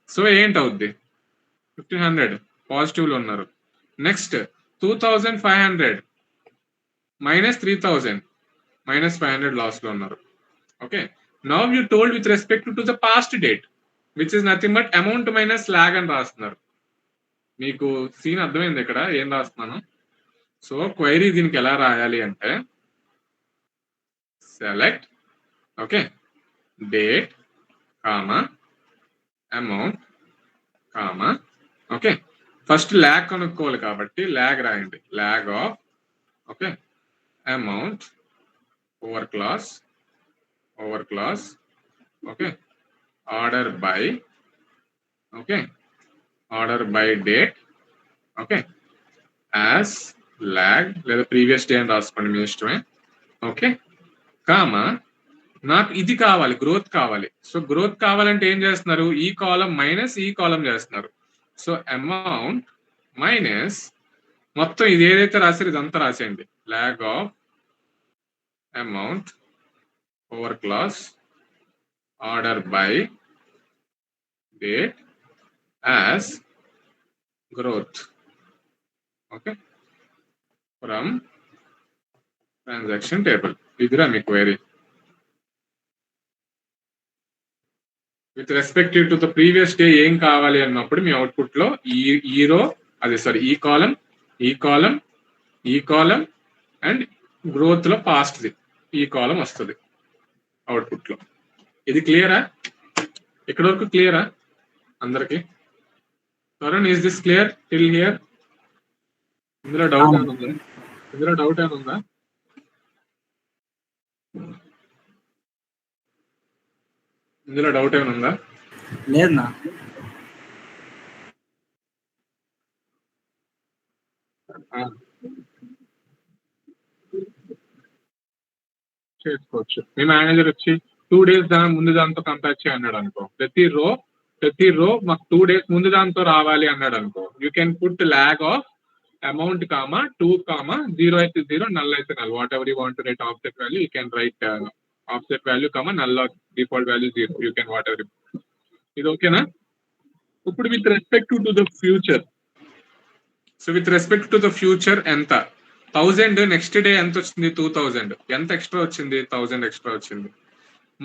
So enti avuddi 1,500 positive lo unnaru. Next 2,500 minus 3,000 minus 500 loss lo unnaru. Okay. Now you told with respect to the past date, which is nothing but amount minus lag అని రాస్తున్నారు. మీకు scene అర్థమైంది ఇక్కడ ఏం రాస్తున్నాను? So query దీనికి ఎలా రాయాలి అంటే select okay date comma amount comma okay first lag కనుక్కోవాలి కాబట్టి ల్యాగ్ రాయండి. Lag of okay amount over class okay order by date okay as lag లేదా previous day అని రాసుకోండి మీ ఇష్టమే. ఓకే కామా నాకు ఇది కావాలి, గ్రోత్ కావాలి. సో గ్రోత్ కావాలంటే ఏం చేస్తున్నారు? ఈ కాలం మైనస్ ఈ కాలం చేస్తున్నారు. సో అమౌంట్ మైనస్ మొత్తం ఇది ఏదైతే రాశారు ఇదంతా రాసేయండి. Lag of amount over class order by date as growth okay from transaction table. idira mi query with respect to the previous day em kavali annappudu mi output lo ee row adi sorry ee column and growth lo past di ee column vastadi output లో. ఇది క్లియరా? ఇక్కడ వరకు క్లియరా అందరికి? Tarun is this clear till here? ఇందులో doubt ఏమైనా ఉందా? లేదన్నా. చేసుకోవచ్చు. మీ మేనేజర్ వచ్చి 2 days ముందు దాంతో కంపేర్ చేయ అన్నాడు అనుకో, ప్రతి రో మాకు 2 days ముందు దాంతో రావాలి అన్నాడు అనుకో, you can put lag of amount comma 2 comma 0 అయితే 0 నల్ అయితే null, what ever you want to write offset value you can write offset value comma null or default value 0 you can what ever. ఇది ఓకేనా? ఇప్పుడు with respect to the future, so with respect to the future ఎంత 1000 next day ఎంత వచ్చింది? 2000. ఎంత extra వచ్చింది? 1000 extra వచ్చింది.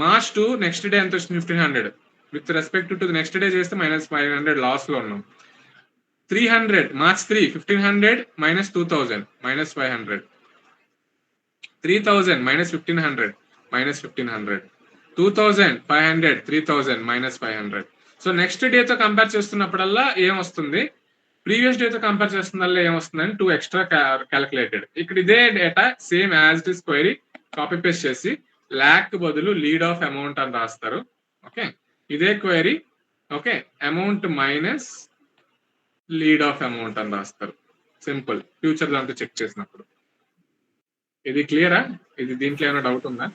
March 2 next day ఎంత వచ్చింది? 1500. With respect to next day చేస్తే మైనస్ 500 లాస్ లో ఉన్నాం. 300 March 3 1500 minus 2000 minus 500. 3000 minus 1500 minus 1500. 2500 3000 minus 500. So next day తో కంపేర్ చేస్తున్నప్పుడల్లా ఏం వస్తుంది? ప్రీవియస్ డే తో కంపేర్ చేస్తున్నల్లా ఏమొస్తుందని 2 ఎక్స్ట్రా క్యాలిక్యులేటెడ్. ఇక్కడ ఇదే data same as it is query copy paste చేసి ల్యాక్ బదులు లీడ్ ఆఫ్ అమౌంట్ అని రాస్తారు. ఓకే ఇదే query okay amount minus lead of amount అని రాస్తారు. సింపుల్. ఫ్యూచర్ దాంతో చెక్ చేసినప్పుడు. ఇది క్లియరా? ఇది దీంట్లో ఏమైనా డౌట్ ఉందా?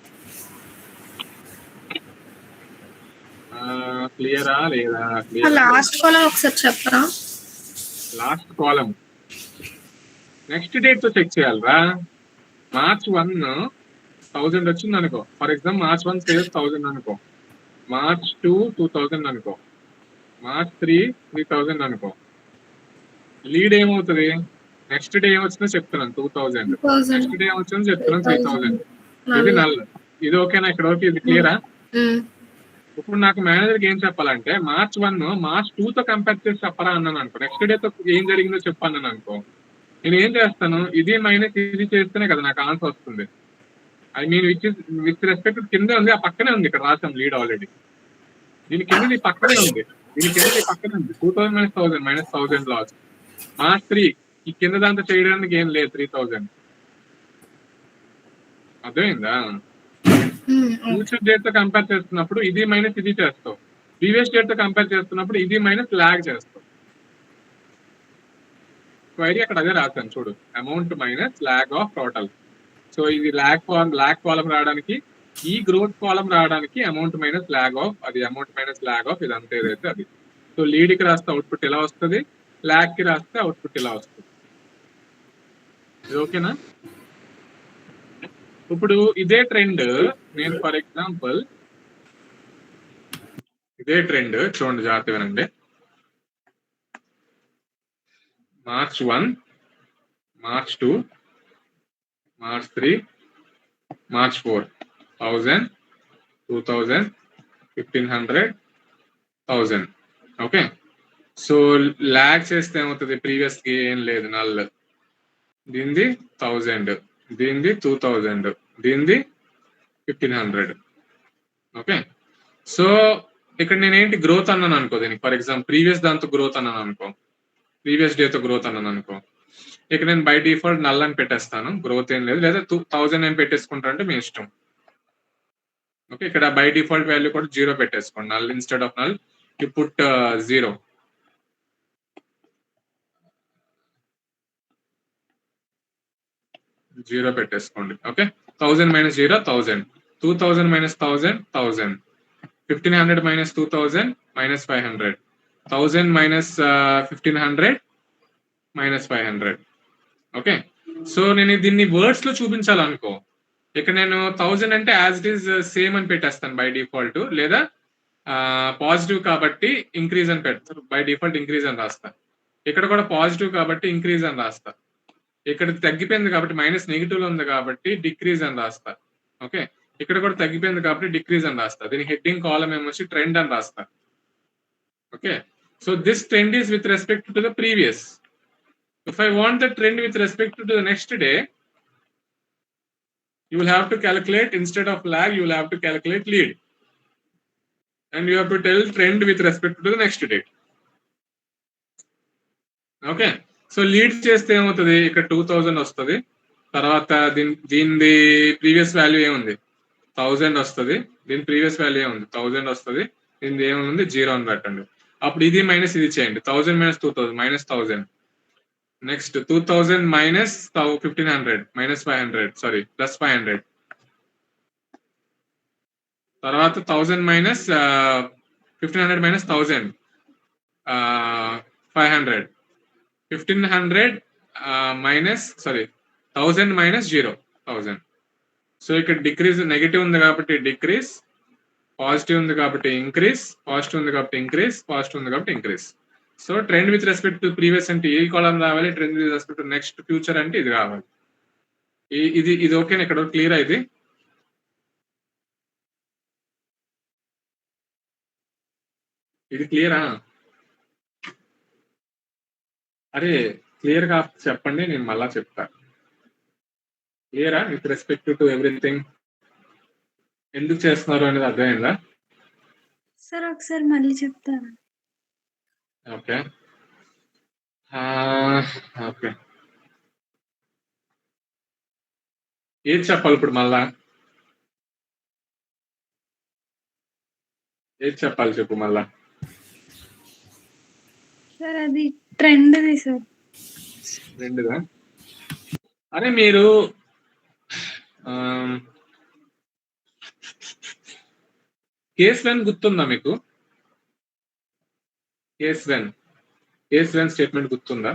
క్లియరా లేదా? లాస్ట్ కాలం ఒకసారి చెప్పరా? లాస్ట్ కాలం నెక్స్ట్ డేట్ తో చెక్ చేయాలరా. మార్చ్ 1 1000 వచ్చింది అనుకో, ఫర్ ఎగ్జాంపుల్ మార్చ్ 1 సేల్స్ 1000 అనుకో, మార్చ్ 2 2000 అనుకో, మార్చ్ 3 3000 అనుకో. లీడ్ ఏమవుతుంది? నెక్స్ట్ డే ఏమొచ్చిందో చెప్తున్నాను 2000, నెక్స్ట్ డే ఏమొచ్చిందో చెప్తున్నాను 3000. ఇది నల్. ఇది ఓకేనా? ఇక్కడ ఓకే. ఇది క్లియరా? ఇప్పుడు నాకు మేనేజర్కి ఏం చెప్పాలంటే మార్చ్ 1 మార్చ్ 2 తో కంపేర్ చేసి చెప్పరా అన్నాను అనుకో, నెక్స్ట్ డే తో ఏం జరిగిందో చెప్పన్నాను అనుకో, నేను ఏం చేస్తాను? ఇది మైనస్ ఇది చేస్తేనే కదా నాకు ఆన్సర్ వస్తుంది. ఐ మీన్ విత్ రెస్పెక్ట్ కింద ఉంది, ఆ పక్కనే ఉంది. ఇక్కడ రాసాం లీడ్ ఆల్రెడీ. దీని కింద పక్కనే ఉంది, 2000 మైనస్ 1000 మైనస్ 1000 లాస్. మార్చ్ 3 ఈ కింద దాంతో చేయడానికి ఏం లేదు, 3000. అర్థమైందా? ఫ్యూచర్ డేట్ తో కంపేర్ చేస్తున్నప్పుడు ఇది మైనస్ ఇది చేస్తావు, ప్రీవియస్ డేట్ తో కంపేర్ చేస్తున్నప్పుడు ఇది మైనస్ ల్యాగ్ చేస్తావు. క్వైరీ అక్కడ అదే రాశాను చూడు, amount minus lag of total. So ఇది ల్యాగ్ కాలం రావడానికి ఈ గ్రోత్ కాలం రావడానికి అమౌంట్ మైనస్ ల్యాగ్ ఆఫ్, అది అమౌంట్ మైనస్ ల్యాగ్ ఆఫ్ ఇదంతా ఏదైతే అది. సో లీడ్ కి రాస్తే అవుట్పుట్ ఇలా వస్తుంది, ల్యాగ్ కి రాస్తే అవుట్పుట్ ఇలా వస్తుంది. ఇది ఓకేనా? ఇప్పుడు ఇదే ట్రెండ్ నేను ఫర్ ఎగ్జాంపుల్ ఇదే ట్రెండ్ చూడండి, జాగ్రత్త వినండి. March 1, March 2, March 3, March 4, 1000, 2000, 1500, 1000. Okay, so lag చేస్తే ఏమవుతుంది? ప్రీవియస్ కి ఏం లేదు, నల్. దీనిది 1000, దీనిది 2000, దీనిది 1500. ఓకే, సో ఇక్కడ నేనేంటి గ్రోత్ అన్నాను అనుకో, దీనికి ఫర్ ఎగ్జాంపుల్ ప్రీవియస్ దాంతో గ్రోత్ అన్నాను అనుకో, ప్రీవియస్ డేతో గ్రోత్ అన్నాను అనుకో, ఇక్కడ నేను బై డిఫాల్ట్ నల్ అని పెట్టేస్తాను, గ్రోత్ ఏం లేదు. లేదా 1000 అని పెట్టేసుకుంటా అంటే మీ ఇష్టం. ఓకే, ఇక్కడ బై డిఫాల్ట్ వాల్యూ కూడా 0 పెట్టేసుకోండి. Null instead of null you put 0. Zero పెట్టేసుకోండి. Okay, 1000 minus 0 1000, 2000 minus 1000 1000, 1500 minus 2000 minus 500, 1000 minus 1500 minus 500. Okay, so నేను దీన్ని వర్డ్స్ లో చూపించాలనుకో, ఇక్కడ నేను 1000 అంటే యాజ్ ఇట్ ఈస్ సేమ్ అని పెట్టేస్తాను బై డిఫాల్ట్. లేదా పాజిటివ్ కాబట్టి ఇంక్రీజ్ అని పెడతారు, బై డిఫాల్ట్ ఇంక్రీజ్ అని రాస్తా. ఇక్కడ కూడా పాజిటివ్ కాబట్టి ఇంక్రీజ్ అని రాస్తా. ఇక్కడ తగ్గిపోయింది కాబట్టి మైనస్ నెగిటివ్ లో ఉంది కాబట్టి డిక్రీజ్ అని రాస్తా. ఓకే, ఇక్కడ కూడా తగ్గిపోయింది కాబట్టి డిక్రీజ్ అని రాస్తా. దీని హెడ్డింగ్ కాలం ఏమొచ్చి ట్రెండ్ అని రాస్తా. Okay, so this trend is with respect to the previous. If I want the trend with respect to the next day, you will have to calculate, instead of lag you will have to calculate lead, and you have to tell trend with respect to the next date. Okay, so lead చేస్తే ఏమవుతుంది? ఇక్కడ 2000 వస్తుంది. తర్వాత దీని previous value ఏముంది? 1000 వస్తుంది. దీని previous value ఏముంది? 1000 వస్తుంది. దీని ఏముంది? 0 అని పెట్టండి. అప్పుడు ఇది మైనస్ ఇది చేయండి. 1000 minus 2000 minus 1000. Next 2000 minus 1500 minus 500, sorry plus 500. తర్వాత 1000 minus 1500 minus 1000 500, 1500 minus 1000 minus 0 1000. So ఇక్కడ డిక్రీజ్, నెగిటివ్ ఉంది కాబట్టి డిక్రీజ్, పాజిటివ్ ఉంది కాబట్టి ఇంక్రీజ్, పాజిటివ్ ఉంది కాబట్టి ఇంక్రీజ్, పాజిటివ్ ఉంది కాబట్టి increase. So trend with respect to previous అంటే ఈ కాలం రావాలి, trend with respect to next future అంటే ఇది రావాలి. ఇది ఓకేనా? ఇక్కడ క్లియర్ ఇది? ఇది క్లియరా? అరే క్లియర్ గా చెప్పండి, నేను మళ్ళా చెప్తా. క్లియరా విత్ రెస్పెక్ట్ టు ఎవ్రీథింగ్? ఎందుకు చేస్తున్నారు అనేది అర్థమైందా? సార్ ఒకసారి మళ్ళీ చెప్తారా? Okay, okay. ఏది చెప్పాలి ఇప్పుడు? మళ్ళా ఏది చెప్పాలి చెప్పు మళ్ళా. సార్ అది ట్రెండ్ది సార్. రెండుదా? అరే మీరు కేస్ వెన్ గుర్తుందా మీకు? కేస్ వెన్ స్టేట్మెంట్ గుర్తుందా?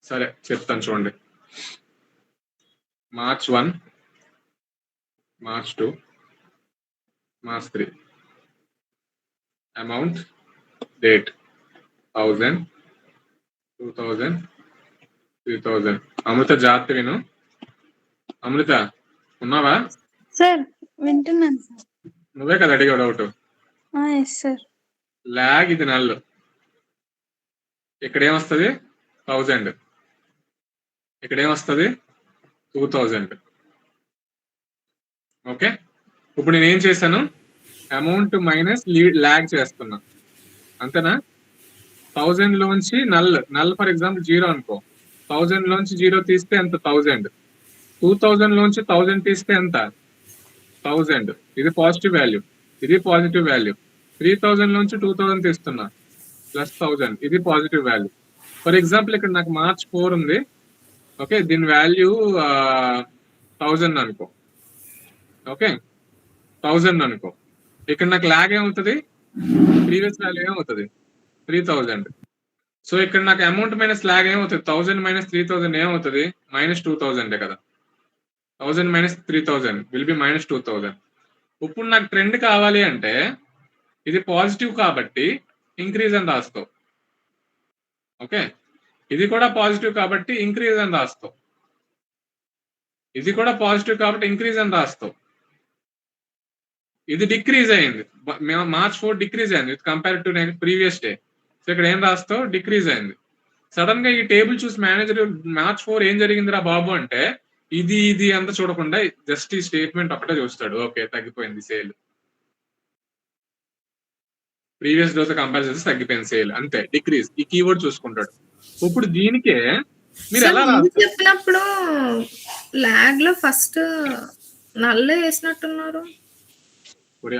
సరే చెప్తాను చూడండి. March 1, March 2, March 3. Amount, date 1000, 2000, 3000. అమృత జాగ్రత్త విను. అమృత ఉన్నావా? సార్ వింటున్నాను సార్. నువ్వే కదా అడిగావు డౌట్. Yes sir. ల్యాగ్ ఇది నల్లు. ఇక్కడ ఏమొస్తుంది? 1000. ఇక్కడ ఏమొస్తుంది? 2000. ఓకే, ఇప్పుడు నేను ఏం చేశాను? అమౌంట్ మైనస్ ల్యాగ్ చేస్తున్నా, అంతేనా? 1000 లోంచి నల్ ఫర్ ఎగ్జాంపుల్ 0 అనుకో. 1000 లోంచి 0 తీస్తే ఎంత? 1000. 2000 లోంచి 1000 తీస్తే ఎంత? 1000. ఇది పాజిటివ్ వాల్యూ, ఇది పాజిటివ్ వాల్యూ. 3000 లోంచి 2000 తీస్తున్నా, ప్లస్ 1000. ఇది పాజిటివ్ వాల్యూ. ఫర్ ఎగ్జాంపుల్ ఇక్కడ నాకు మార్చ్ 4 ఉంది. ఓకే, దీని వాల్యూ 1000 అనుకో. ఓకే 1000 అనుకో, ఇక్కడ నాకు లాగ్ ఏమవుతుంది, ప్రీవియస్ వాల్యూ ఏమవుతుంది 3000. సో ఇక్కడ నాకు అమౌంట్ మైనస్ లాగ్ ఏమవుతుంది, 1000 మైనస్ 3000 ఏమవుతుంది, -2000 కదా. 1000 మైనస్ 3000 విల్ బి -2000. ఇప్పుడు నాకు ట్రెండ్ కావాలి అంటే ఇది పాజిటివ్ కాబట్టి ఇంక్రీజ్ అని రాస్తావు. ఓకే, ఇది కూడా పాజిటివ్ కాబట్టి ఇంక్రీజ్ అని రాస్తావు. ఇది కూడా పాజిటివ్ కాబట్టి ఇంక్రీజ్ అని రాస్తావు. ఇది డిక్రీజ్ అయింది, March 4 డిక్రీజ్ అయింది with compare to previous day. So ఇక్కడ ఏం రాస్తావు, డిక్రీజ్ అయింది. సడన్ గా ఈ టేబుల్ చూసి మేనేజర్ March 4 ఏం జరిగిందిరా బాబు అంటే ఇది అంతా చూడకుండా జస్ట్ ఈ స్టేట్మెంట్ ఒకటే చూస్తాడు, ఓకే తగ్గిపోయింది సేల్, ప్రీవియస్ డేతో కంపేర్ చేస్తే తగ్గిపోయింది సేల్, అంతే. డిక్రీజ్ ఈ కీవర్డ్ చూసుకుంటాడు. ఇప్పుడు దీనికే మీరు ఎలా రాస్తారు, చెప్పినప్పుడు లాగ్ లో ఫస్ట్ నల్లే వేసినట్టున్నారు.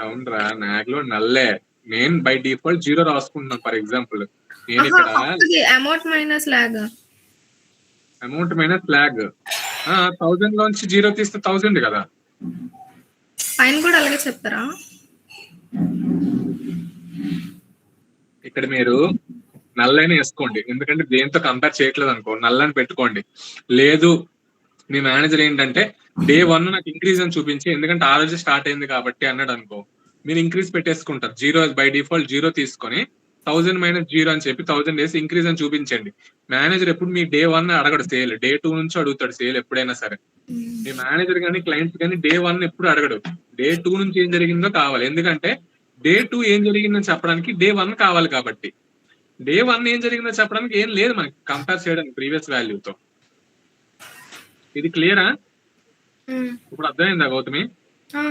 అవునరా నాగ్ లో నల్లే, నేను బై డిఫాల్ట్ 0 రాసుకుంటున్నాను. ఫర్ ఎగ్జాంపుల్ నేను ఇక్కడ amount minus lag, amount minus lag 1000 లోంచి 0 తీస్తే 1000 కదా. పైన కూడా అలాగే చెప్తారా? ఇక్కడ మీరు నల్లని వేసుకోండి, ఎందుకంటే దేంతో కంపేర్ చేయట్లేదు అనుకో, నల్లని పెట్టుకోండి. లేదు మీ మేనేజర్ ఏంటంటే డే 1 నాకు ఇంక్రీజ్ అని చూపించి, ఎందుకంటే ఆ రోజు స్టార్ట్ అయింది కాబట్టి అన్నాడు అనుకో, మీరు ఇంక్రీజ్ పెట్టేసుకుంటారు. 0 బై డిఫాల్ట్ 0 తీసుకొని 1000 మైనస్ 0 అని చెప్పి 1000 వేసి ఇంక్రీజ్ అని చూపించండి. మేనేజర్ ఎప్పుడు మీ డే 1 అడగడు సేల్, డే 2 నుంచి అడుగుతాడు సేల్ ఎప్పుడైనా సరే. మీ మేనేజర్ కానీ క్లయింట్స్ కానీ డే 1 ఎప్పుడు అడగడు, డే 2 నుంచి ఏం జరిగిందో కావాలి. ఎందుకంటే డే 2 ఏం జరిగిందని చెప్పడానికి డే 1 కావాలి కాబట్టి. డే 1 ఏం జరిగిందో చెప్పడానికి ఏం లేదు మనకి కంపేర్ చేయడానికి ప్రీవియస్ వాల్యూతో. ఇది క్లియరా? ఇప్పుడు అర్థమైందా గౌతమి?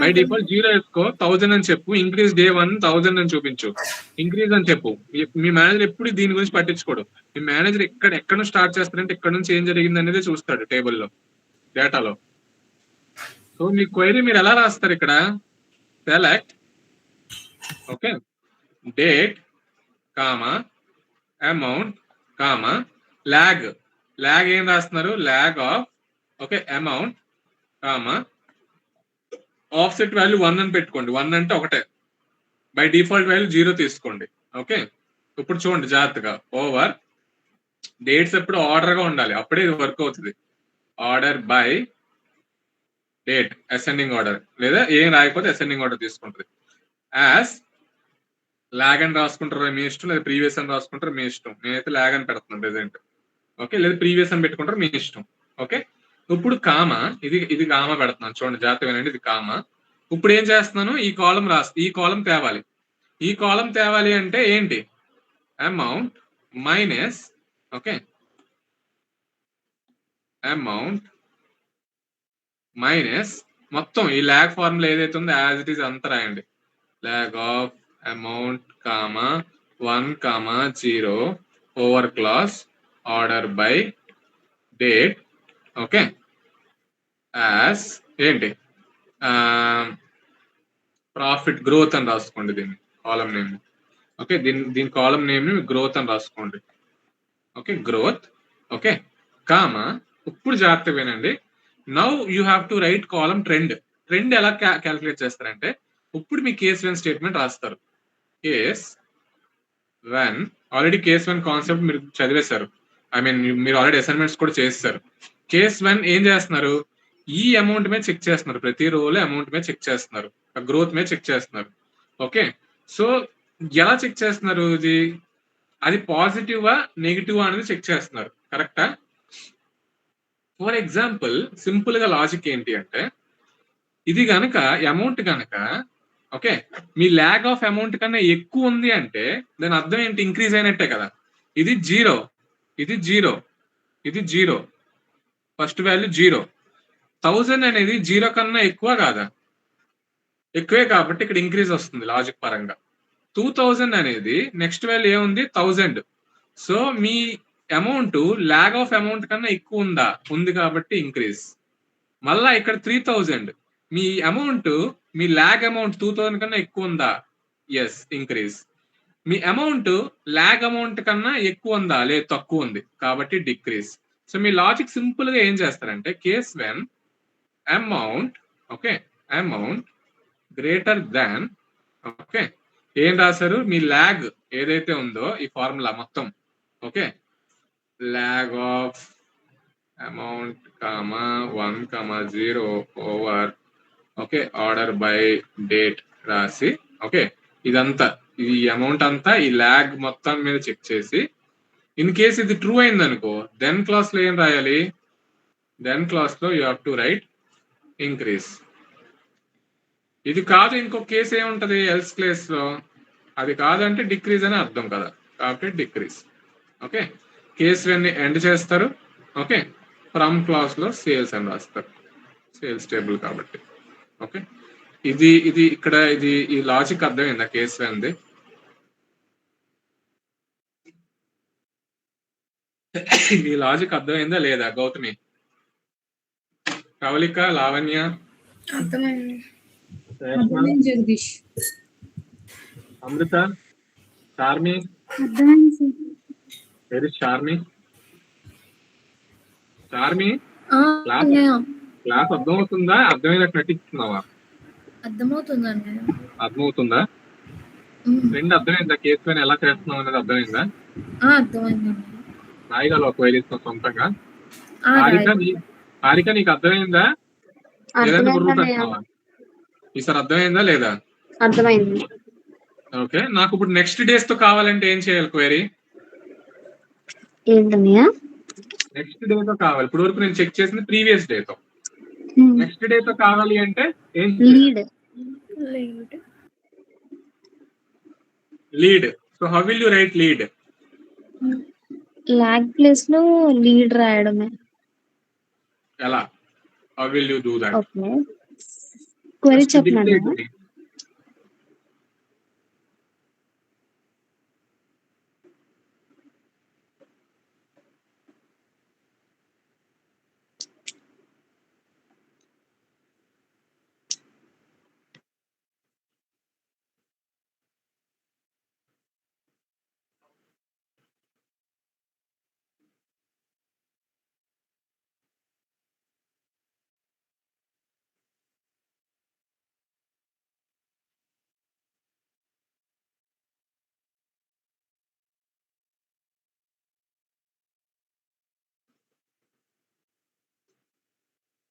బై డిఫాల్ట్ 0 వేసుకో, 1000 అని చెప్పు, ఇంక్రీజ్ డే 1 1000 అని చూపించు, ఇంక్రీజ్ అని చెప్పు. మీ మేనేజర్ ఎప్పుడు దీని గురించి పట్టించుకోడు. మీ మేనేజర్ ఎక్కడ నుంచి స్టార్ట్ చేస్తారంటే ఇక్కడ నుంచి ఏం జరిగింది అనేది చూస్తాడు టేబుల్లో, డేటాలో. సో మీ క్వైరీ మీరు ఎలా రాస్తారు ఇక్కడ, select okay date comma amount comma lag. Lag ఏం రాస్తున్నారు, lag of okay amount comma offset value 1 అని పెట్టుకోండి. 1 అంటే ఒకటే, బై డిఫాల్ట్ వాల్యూ 0 తీసుకోండి. ఓకే, ఇప్పుడు చూడండి జాగ్రత్తగా, ఓవర్ డేట్స్ ఎప్పుడు ఆర్డర్ గా ఉండాలి, అప్పుడే ఇది వర్క్ అవుతుంది. Order by date ascending order, లేదా ఏం రాయకపోతే అసెండింగ్ ఆర్డర్ తీసుకుంటుంది. యాజ్ లాగ్ అని రాసుకుంటారు మీ ఇష్టం, లేదా ప్రీవియస్ అని రాసుకుంటారు మీ ఇష్టం. నేనైతే లాగ్ అని పెడుతున్నాను ప్రెసెంట్. ఓకే, లేదా ప్రీవియస్ అని పెట్టుకుంటారు మీ ఇష్టం. ఓకే, ఇప్పుడు కామా, ఇది కామా పెడుతున్నాను చూడండి జాగ్రత్తగా, ఇది కామా. ఇప్పుడు ఏం చేస్తున్నాను, ఈ కాలం తేవాలి. ఈ కాలం తేవాలి అంటే ఏంటి, amount minus okay amount minus మొత్తం ఈ లాగ్ ఫార్ములా ఏదైతే ఉందో యాజ్ ఇట్ ఈస్ అంతా రాయండి. Lag of amount comma 1,0 over clause order by date okay as ఏంటి ప్రాఫిట్ గ్రోత్ అని రాసుకోండి దీన్ని కాలం నేమ్. ఓకే, దీని కాలం నేమ్ ని గ్రోత్ అని రాసుకోండి. Okay, growth okay comma. ఇప్పుడు జాగ్రత్త వినండి, now you have to right column trend. Trend ఎలా క్యాల్కులేట్ చేస్తారంటే, ఇప్పుడు మీ కేస్ 1 స్టేట్మెంట్ రాస్తారు. కేస్ 1 ఆల్రెడీ కేస్ 1 కాన్సెప్ట్ మీరు చదివేశారు, ఐ మీన్ మీరు ఆల్రెడీ అసైన్మెంట్స్ కూడా చేస్తారు. కేస్ 1 ఏం చేస్తున్నారు, ఈ అమౌంట్ మీద చెక్ చేస్తున్నారు, ప్రతి రోలో అమౌంట్ మీద చెక్ చేస్తున్నారు, గ్రోత్ మీద చెక్ చేస్తున్నారు. ఓకే, సో ఎలా చెక్ చేస్తున్నారు, అది పాజిటివా నెగిటివా అనేది చెక్ చేస్తున్నారు. కరెక్టా? ఫర్ ఎగ్జాంపుల్ సింపుల్ గా లాజిక్ ఏంటి అంటే, ఇది గనక అమౌంట్ గనక ఓకే మీ లాగ్ ఆఫ్ అమౌంట్ కన్నా ఎక్కువ ఉంది అంటే దాని అర్థం ఏంటి, ఇంక్రీజ్ అయినట్టే కదా. ఇది 0, ఇది 0, ఇది 0, ఫస్ట్ వాల్యూ 0. 1000 అనేది 0 కన్నా ఎక్కువ కాదా, ఎక్కువే కాబట్టి ఇక్కడ ఇంక్రీజ్ వస్తుంది లాజిక్ పరంగా. 2000 అనేది నెక్స్ట్ వాల్యూ ఏముంది 1000. సో మీ అమౌంట్ లాగ్ ఆఫ్ అమౌంట్ కన్నా ఎక్కువ ఉంది కాబట్టి ఇంక్రీజ్. మళ్ళా ఇక్కడ 3000 మీ అమౌంట్ మీ లాగ్ అమౌంట్ 2000 కన్నా ఎక్కువ ఉందా, ఎస్ ఇంక్రీజ్. మీ అమౌంట్ లాగ్ అమౌంట్ కన్నా ఎక్కువ ఉందా, లేదు తక్కువ ఉంది కాబట్టి డిక్రీజ్. సో మీ లాజిక్ సింపుల్ గా ఏం చేస్తారంటే, case 1 amount okay amount greater than, okay, ఏం రాశారు? మీ ల్యాగ్ ఏదైతే ఉందో ఈ ఫార్ములా మొత్తం, okay, lag of amount 1,0 over, okay, order by date రాసి, ఓకే, ఇదంతా ఈ అమౌంట్ అంతా ఈ ల్యాగ్ మొత్తం మీద చెక్ చేసి, ఇన్ కేస్ ఇది ట్రూ అయింది అనుకో, దెన్ క్లాస్ లో ఏం రాయాలి? దెన్ క్లాస్ లో you have to right increase. ఇది కాదు ఇంకో కేసు ఏముంటది ఎల్స్ కేస్ లో, అది కాదంటే డిక్రీజ్ అని అర్థం కదా, కాబట్టి డిక్రీజ్. ఓకే, కేసులన్నీ ఎండ్ చేస్తారు. ఓకే, ఫ్రమ్ క్లాస్ లో సేల్స్ అని రాస్తారు, సేల్స్ టేబుల్ కాబట్టి. ఓకే, ఇది ఇది ఇక్కడ ఇది ఈ లాజిక్ అర్థమైందా కేసు అంది? ఈ లాజిక్ అర్థమైందా లేదా గౌతమి, కవలిక, లావణ్య? అర్థమైంది. జగదీష్, అమృత, చార్మి? అర్థమైంది సార్. వెరీ చార్మి. చార్మి, ఆ, క్లాస్ అన్నయ్య, క్లాస్ అర్థమవుతుందా? అర్థమైనట్టు నటిస్తున్నావా? అర్థమవుతుందండి. అర్థమవుతుందా? రెండు అర్థమైందా? కేసు పైన ఎలా చేస్తున్నావు అనేది అర్థమైందా? అర్థమైందండి. రాయగలవు ఒకవేళ ఇస్తావు సొంతంగా? ఆ, హారిక నీకు అర్థమైందా? లేదంటే బుర్ర అర్థమైందన్నయ్య. పెడుతున్నావా? ఈసారి అర్థమైందా లేదా? అర్థమైంది. ఓకే, నాకు ఇప్పుడు నెక్స్ట్ డేస్ తో కావాలంటే ఏం చేయాలి? క్వైరీ ఏంటన్నయ్య? నెక్స్ట్ డే తో కావాలి. ఇప్పుడు వరకు నేను చెక్ చేసింది ప్రీవియస్ డే తో. నెక్స్ట్ డే తో కావాలి అంటే ఏం lead. Lead. So how will you write lead? Lag place లో లీడ్ రాయడమే. ఎలా? How will you do that? Okay, query చెప్పండి.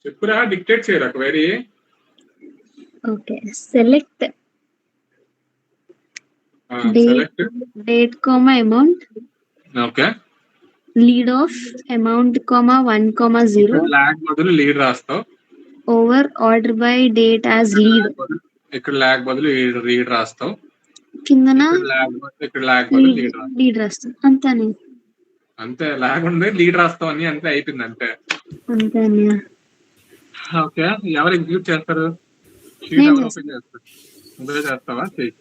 చెప్పురా, డిక్టేట్ చేయరా query. Okay, select select date comma amount, okay, lead of amount comma 1,0 lag బదులు lead రాస్తావు. Over order by date as lead. ఇక్కడ lag బదులు లీడ్ రాస్తావు. కిందన ఇక్కడ లాగ్ బదులు లీడ్ రాస్తావు. లీడ్ రాస్తాం. అంతేనే. అంతే, లాగ్ ఉంది లీడ్ రాస్తావు అని అంతే అయిపోయింది. అంతే. అంతేనే. ఓకే, ఎవరు ఎగ్జిక్యూట్ చేస్తారు? షీట్ నేను ఎవరు ఓపెన్ చేస్తారు? నువ్వే చేస్తావా? చెయ్యి.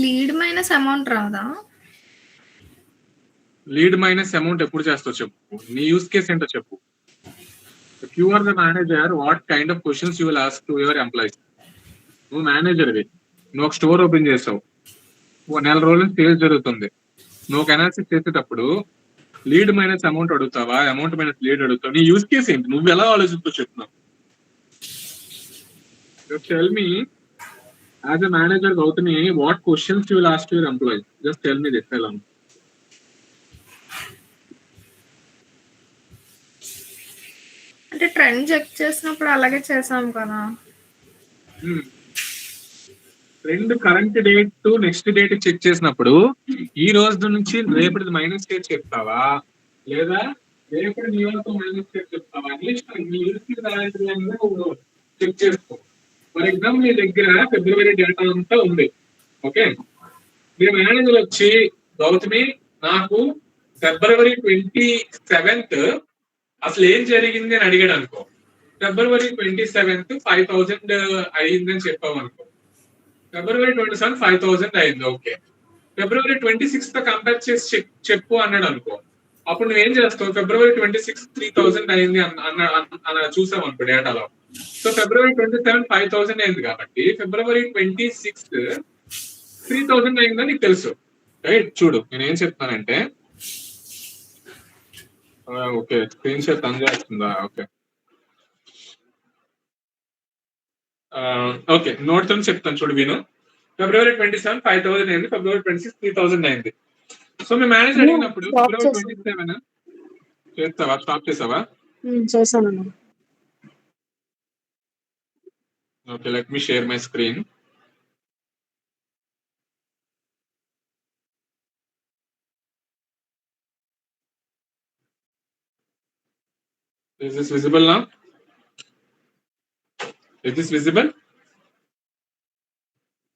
లీడ్ మైనస్ అమౌంట్ రాదా? లీడ్ మైనస్ అమౌంట్ ఎప్పుడు చేస్తావు చెప్పు. నీ యూస్ కేస్ ఏంటో చెప్పు. If you are the manager, what kind of questions you will ask to your employees? నువ్వు మేనేజర్వి, నువ్వు ఒక స్టోర్ ఓపెన్ చేసావు, నెల రోజులు సేల్స్ జరుగుతుంది. నువ్వు ఒక అనాలిసిస్ చేసేటప్పుడు లీడ్ మైనస్ అమౌంట్ అడుగుతావా, అమౌంట్ మైనస్ లీడ్ అడుగుతావు? నీ యూస్ కేస్ ఏంటి? నువ్వు ఎలా ఆలోచిస్తూ చెప్తున్నావు? Tell me as a manager Gautami, what questions you will ask to your employees? Just tell me this alone. అంటే ట్రెండ్ చెక్ చేసినప్పుడు అలాగే చేసాం కదా. Trend current date to next date check చేసినప్పుడు ఈ రోజు నుంచి రేపటి మైనస్ డేట్ చెప్తావా, లేదా రేపటి నీ వరకు మైనస్ డేట్ చెప్తావా? అట్లీస్ట్ నీ యూస్ చెక్ చేసుకో. ఫర్ ఎగ్జాంపుల్, నీ దగ్గర ఫిబ్రవరి డేటా అంతా ఉంది. ఓకే, మీ మేనేజర్ వచ్చి గౌతమి నాకు ఫిబ్రవరి 27th అసలు ఏం జరిగింది అని అడిగాడు అనుకో. ఫిబ్రవరి 27th 5,000 అయిందని చెప్పావు అనుకో. ఫిబ్రవరి 27 5,000 అయింది. ఓకే, ఫిబ్రవరి 26 తో కంపేర్ చేసి చెప్పు అన్నాడు అనుకో. అప్పుడు నువ్వేం చేస్తావు? ఫిబ్రవరి 26 3,000 అయింది అన్న చూసావు అనుకో డేటాలో. సో ఫిబ్రవరి 27 5,000 అయింది కాబట్టి ఫిబ్రవరి 26 3,000 అయిందని నీకు తెలుసు, రైట్? చూడు నేను ఏం చెప్తానంటే, ఓకే స్క్రీన్ షాట్ ఆన్ చేస్తుందా? ఓకే ఓకే నోట్ తో చెప్తాను చూడు విను. ఫిబ్రవరి 27 5,000 అయింది, ఫిబ్రవరి 26 3,000 అయింది. సో మీ మేనేజర్ అడిగినప్పుడు Stop ఫిబ్రవరి చేశాను. 27 చేస్తావా, స్టాప్ చేసావా? చేశాను. Okay let me share my screen. Is this visible now? Is this visible?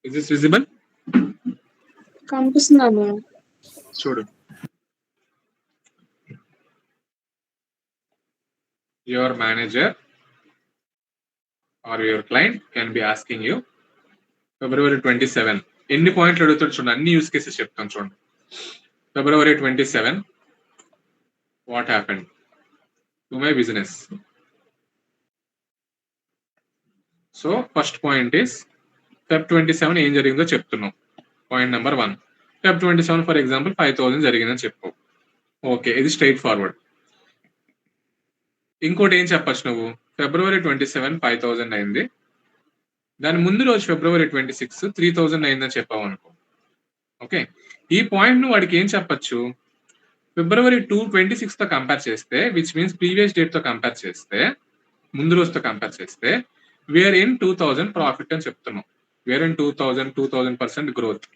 Is this visible? కనిపిస్తున్నాను. చూడు, your manager or your client can be asking you February 27 ఎన్ని పాయింట్లు అడుగుతాడు చూడండి, అన్ని యూస్ కేసెస్ చెప్తాను చూడండి. February 27 what happened to my business? So first point is Feb 27 ఏం జరిగిందో చెప్తున్నాం. Point number 1, Feb 27 for example 5,000 జరిగిందని చెప్పు. ఓకే ఇది స్ట్రైట్ ఫార్వర్డ్. ఇంకోటి ఏం చెప్పచ్చు నువ్వు, ఫిబ్రవరి 27 5,000 అయింది, దాని ముందు రోజు ఫిబ్రవరి 26 3,000 అయిందని చెప్పావు అనుకో. ఓకే ఈ పాయింట్ ను వాడికి ఏం చెప్పచ్చు, ఫిబ్రవరి 26 తో కంపేర్ చేస్తే, విచ్ మీన్స్ ప్రీవియస్ డేట్ తో కంపేర్ చేస్తే, ముందు రోజుతో కంపేర్ చేస్తే వేర్ ఇన్ 2,000 ప్రాఫిట్ అని చెప్తున్నాం. Where in 2,000% growth,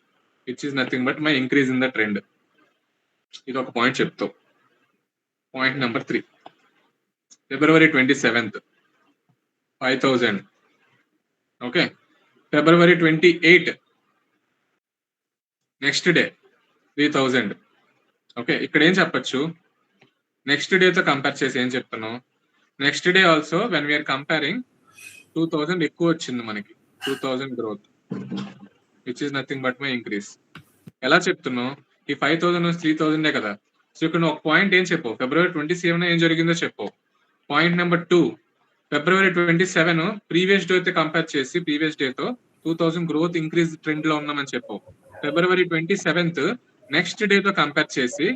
which is nothing but my increase in the trend. ఇది ఒక పాయింట్ చెప్తావు. పాయింట్ నెంబర్ 3, ఫిబ్రవరి 27 5,000. ఓకే ఫిబ్రవరి 28 నెక్స్ట్ డే 3,000. ఓకే ఇక్కడ ఏం చెప్పచ్చు, నెక్స్ట్ డే తో కంపేర్ చేసి ఏం చెప్తున్నావు, next day also when we're comparing 2,000 ఎక్కువ వచ్చింది మనకి, 2,000 growth, which is nothing but my increase. ఎలా చెప్తున్నావు, ఈ 5,000 3,000 కదా. సో ఇక్కడ ఒక పాయింట్ ఏం చెప్పు, ఫిబ్రవరి 27 ఏం జరిగిందో చెప్పు. పాయింట్ నెంబర్ 2, ఫిబ్రవరి 27 ప్రీవియస్ డే తో కంపేర్ చేసి ప్రీవియస్ డే తో 2,000 గ్రోత్ ఇంక్రీజ్ ట్రెండ్ లో ఉన్నామని చెప్పు. ఫిబ్రవరి 27 నెక్స్ట్ డే తో కంపేర్ చేసి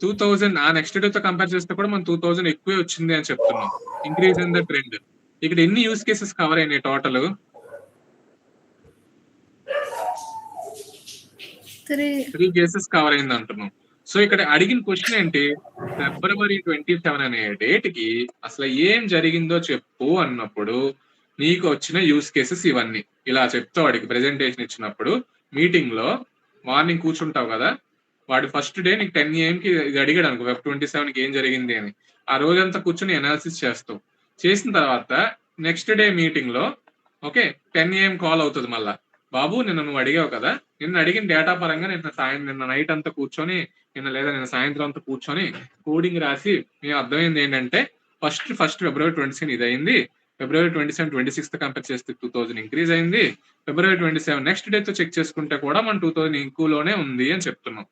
2,000 ఆ నెక్స్ట్ డే తో కంపేర్ చేస్తే కూడా మనం 2,000 ఎక్కువే వచ్చింది అని చెప్తున్నాం, ఇంక్రీజ్ ఇన్ ద ట్రెండ్. ఇక్కడ ఎన్ని యూస్ కేసెస్ కవర్ అయినాయి టోటల్? 3 కేసెస్ కవర్ అయింది అంటున్నాం. సో ఇక్కడ అడిగిన క్వశ్చన్ ఏంటి, ఫిబ్రవరి 27 అనే డేట్ కి అసలు ఏం జరిగిందో చెప్పు అన్నప్పుడు నీకు వచ్చిన యూస్ కేసెస్ ఇవన్నీ. ఇలా చెప్తావు వాడికి ప్రెజెంటేషన్ ఇచ్చినప్పుడు. మీటింగ్ లో మార్నింగ్ కూర్చుంటావు కదా, వాడు ఫస్ట్ డే నీకు 10 AM కి ఇది అడిగాడు అనుకో, Feb 27 కి ఏం జరిగింది అని. ఆ రోజంతా కూర్చొని అనాలిసిస్ చేస్తావు. చేసిన తర్వాత నెక్స్ట్ డే మీటింగ్ లో ఓకే 10 AM కాల్ అవుతుంది మళ్ళా, బాబు నిన్న నువ్వు అడిగావు కదా, నిన్న అడిగిన డేటా పరంగా నిన్న నైట్ అంతా కూర్చొని నిన్న సాయంత్రం అంతా కూర్చొని కోడింగ్ రాసి మేము అర్థమైంది ఏంటంటే ఫస్ట్ ఫిబ్రవరి 27 ఇది అయింది, ఫిబ్రవరి 27 26 కంపేర్ చేస్తే 2,000 ఇంక్రీజ్ అయింది, ఫిబ్రవరి 27 నెక్స్ట్ డే తో చెక్ చేసుకుంటే కూడా మన 2,000 ఎక్కువలోనే ఉంది అని చెప్తున్నాం.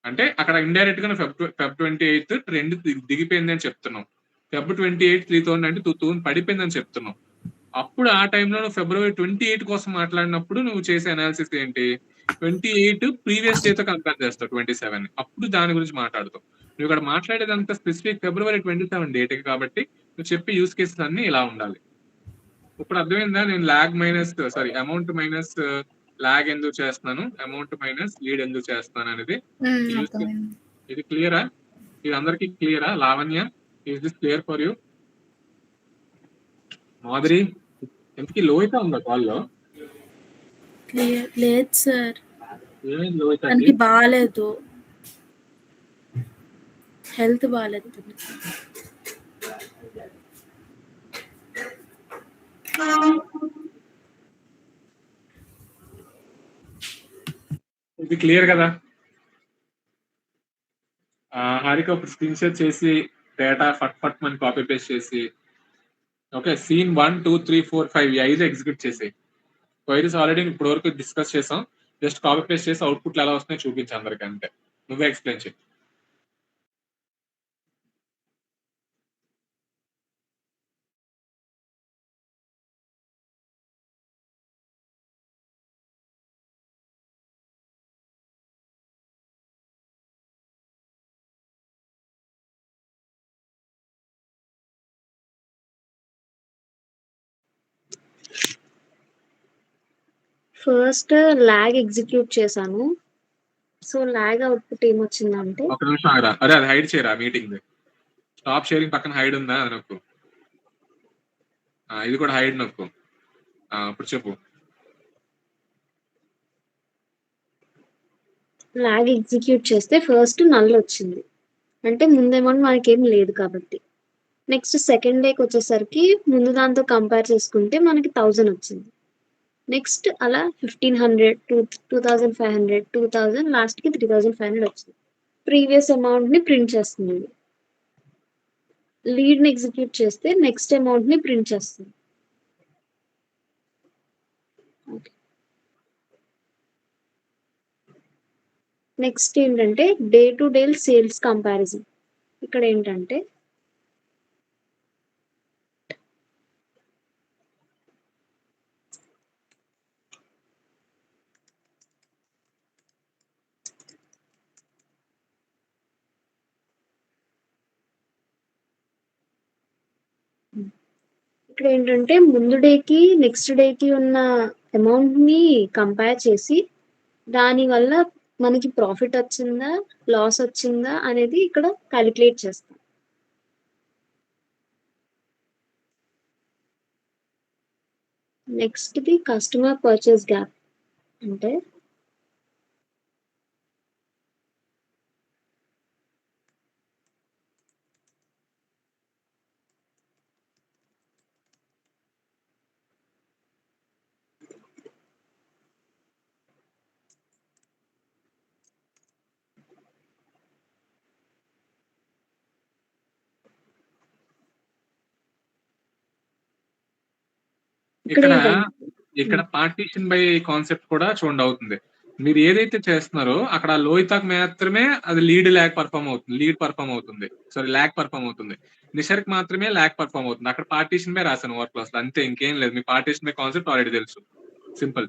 అంటే అక్కడ ఇండైరెక్ట్ గా Feb 28 ట్రెండ్ దిగిపోయింది అని చెప్తున్నాం. Feb 28 3,000 అంటే 2,000 పడిపోయింది అని చెప్తున్నాం. అప్పుడు ఆ టైంలో నువ్వు ఫిబ్రవరి 28 కోసం మాట్లాడినప్పుడు నువ్వు చేసే అనాలిసిస్ ఏంటి, 28 ప్రీవియస్ డే తో కంపేర్ చేస్తావు 27, అప్పుడు దాని గురించి మాట్లాడుతావు. నువ్వు ఇక్కడ మాట్లాడేదంతా స్పెసిఫిక్ ఫిబ్రవరి 27 డేట్ కాబట్టి నువ్వు చెప్పే యూస్ కేసెస్ అన్ని ఇలా ఉండాలి. ఇప్పుడు అర్థమైందా నేను అమౌంట్ మైనస్ లాగ్ ఎందుకు చేస్తున్నాను, అమౌంట్ మైనస్ లీడ్ ఎందుకు చేస్తున్నాను అనేది? ఇది క్లియరా? ఇది అందరికి క్లియరా? Lavanya, is this clear for you? Madhuri, ఎంతకి లోహిత ఉందా కాల్లో? లేదు సార్, ఏమైంది లోహిత? తనకి బాగాలేదు, హెల్త్ బాగాలేదు. ఇది క్లియర్ కదా? హారిక ఒక స్క్రీన్ షాట్ చేసి డేటా ఫట్ మన కాపీ పేస్ట్ చేసి ఓకే సీన్ 1 2 3 4 5 5 ఎగ్జిక్యూట్ చేసి క్వైరీస్ ఆల్రెడీ ఇప్పుడు వరకు డిస్కస్ చేసాం. జస్ట్ కాపీ పేస్ట్ చేసి అవుట్పుట్లు ఎలా వస్తున్నాయో చూపించి అందరికీ అంతే. నువ్వే ఎక్స్ప్లెయిన్ చేయి. ఫస్ట్ లాగ్ ఎగ్జిక్యూట్ చేశాను. సో లాగ్ అవుట్పుట్ ఏమొచ్చిందంటే ఒక నిమిషం ఆగరా. అరే అది హైడ్ చేయరా మీటింగ్. స్టాప్ షేరింగ్ పక్కన హైడ్ ఉందా అది నొక్కు. ఇది కూడా హైడ్ నొక్కు. ఇప్పుడు చెప్పు. లాగ్ ఎగ్జిక్యూట్ చేస్తే ఫస్ట్ నల్ వచ్చింది, అంటే ముందేమో మనకేం లేదు కాబట్టి. నెక్స్ట్ సెకండ్ డేకి వచ్చేసరికి ముందు దాంతో కంపేర్ చేసుకుంటే మనకి 1000 వచ్చింది. నెక్స్ట్ అలా 1500, 2500, 2000, లాస్ట్కి 3500 వచ్చింది. ప్రీవియస్ అమౌంట్ ని ప్రింట్ చేస్తుంది. లీడ్ ని ఎగ్జిక్యూట్ చేస్తే నెక్స్ట్ అమౌంట్ ని ప్రింట్ చేస్తుంది. నెక్స్ట్ ఏంటంటే day to day sales comparison. ఇక్కడ ఏంటంటే ముందు డేకి నెక్స్ట్ డేకి ఉన్న అమౌంట్ ని కంపేర్ చేసి దాని వల్ల మనకి ప్రాఫిట్ వచ్చిందా లాస్ వచ్చిందా అనేది ఇక్కడ క్యాలిక్యులేట్ చేస్తాం. Next the customer purchase gap. అంటే ఇక్కడ పార్టీషన్ బై కాన్సెప్ట్ కూడా చూడండి అవుతుంది. మీరు ఏదైతే చేస్తున్నారో అక్కడ లోహితకు మాత్రమే అది లీడ్ పర్ఫామ్ అవుతుంది. సారీ ల్యాక్ పర్ఫామ్ అవుతుంది. నిషర్కి మాత్రమే ల్యాక్ పర్ఫామ్ అవుతుంది. అక్కడ పార్టీషన్ బై రాశాను వర్క్ క్లాస్ లో, అంతే, ఇంకేం లేదు. మీ పార్టీషన్ బై కాన్సెప్ట్ ఆల్రెడీ తెలుసు. సింపుల్.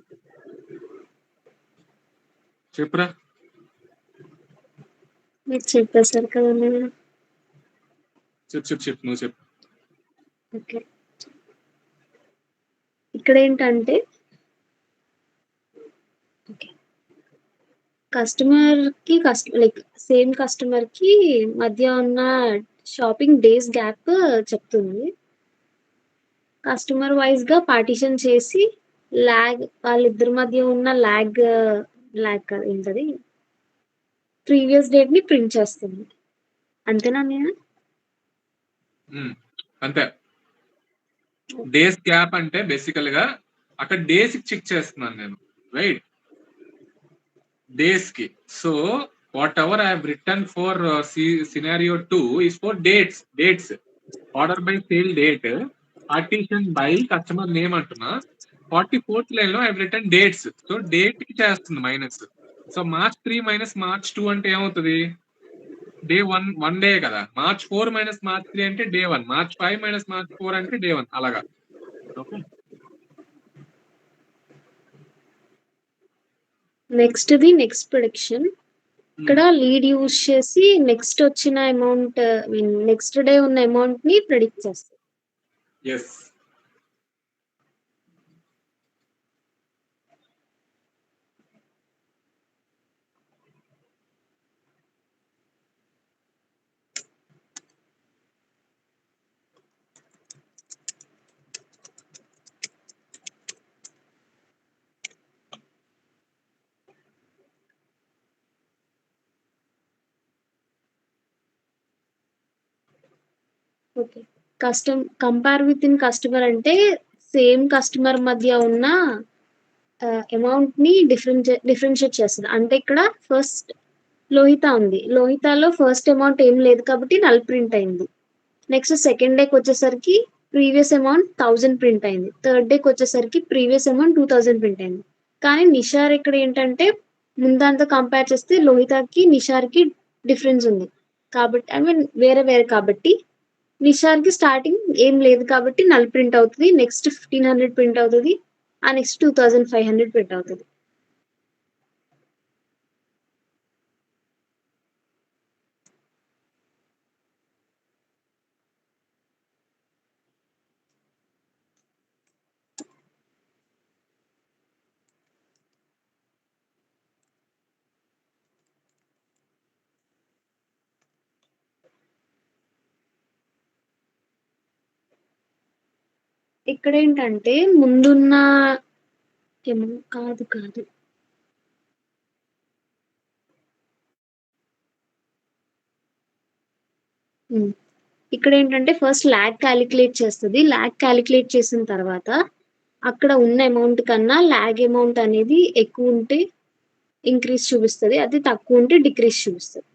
చెప్పురా. మీరు చెప్పేశారు కదా. చెప్పు నువ్వు చెప్పు. ఓకే, ఇక్కడ ఏంటంటే కస్టమర్ కి సేమ్ కస్టమర్ కి మధ్య ఉన్న షాపింగ్ డేస్ గ్యాప్ చెప్తుంది. కస్టమర్ వైజ్ గా పార్టీషన్ చేసి వాళ్ళిద్దరి మధ్య ఉన్న లాగ్ ఏంటది ప్రీవియస్ డేట్ ని ప్రింట్ చేస్తుంది. అంతేనా నేను? అంతే. డేస్ గ్యాప్ అంటే బేసికల్ గా అక్కడ డేస్ చెక్ చేస్తున్నాను నేను, రైట్? డేస్ కి. So what ever I have return for scenario 2 is for dates. Order by sale date, partition by customer name అంటున్నా. 44th లైన్ లో I have return dates. So date కి చేస్తుంది minus. So March 3 minus March 2 అంటే ఏమవుతుంది? Day 1 day కదా. March 4 minus March 3 అంటే day 1. March 5 minus March 4 అంటే day 1. అలాగా. ఓకే. Next production. ఇక్కడ లీడ్ యూజ్ చేసి నెక్స్ట్ వచ్చిన అమౌంట్, నెక్స్ట్ డే ఉన్న అమౌంట్ ని ప్రెడిక్ట్ చేస్తాం. Yes. Okay, compare with in customer అంటే సేమ్ కస్టమర్ మధ్య ఉన్న అమౌంట్ ని డిఫరెన్షియేట్ చేస్తుంది. అంటే ఇక్కడ ఫస్ట్ లోహిత ఉంది, లోహితలో ఫస్ట్ అమౌంట్ ఏం లేదు కాబట్టి నల్ ప్రింట్ అయింది. నెక్స్ట్ సెకండ్ డేకి వచ్చేసరికి ప్రీవియస్ అమౌంట్ 1000 ప్రింట్ అయింది. థర్డ్ డేకి వచ్చేసరికి ప్రీవియస్ అమౌంట్ 2000 ప్రింట్ అయింది. కానీ నిషార్ ఇక్కడ ఏంటంటే ముందంతా కంపేర్ చేస్తే లోహితకి నిషార్కి డిఫరెన్స్ ఉంది కాబట్టి, వేరే కాబట్టి నిషార్కి స్టార్టింగ్ ఏం లేదు కాబట్టి నల్ ప్రింట్ అవుతుంది. నెక్స్ట్ 1500 ప్రింట్ అవుతుంది. ఆ నెక్స్ట్ 2500 ప్రింట్ అవుతుంది. ఇక్కడ ఏంటంటే ముందున్న ఏమో కాదు కాదు ఉమ్. ఇక్కడ ఏంటంటే ఫస్ట్ ల్యాగ్ క్యాలిక్యులేట్ చేస్తుంది. ల్యాగ్ క్యాలిక్యులేట్ చేసిన తర్వాత అక్కడ ఉన్న అమౌంట్ కన్నా ల్యాగ్ అమౌంట్ అనేది ఎక్కువ ఉంటే ఇంక్రీజ్ చూపిస్తుంది, అది తక్కువ ఉంటే డిక్రీజ్ చూపిస్తుంది.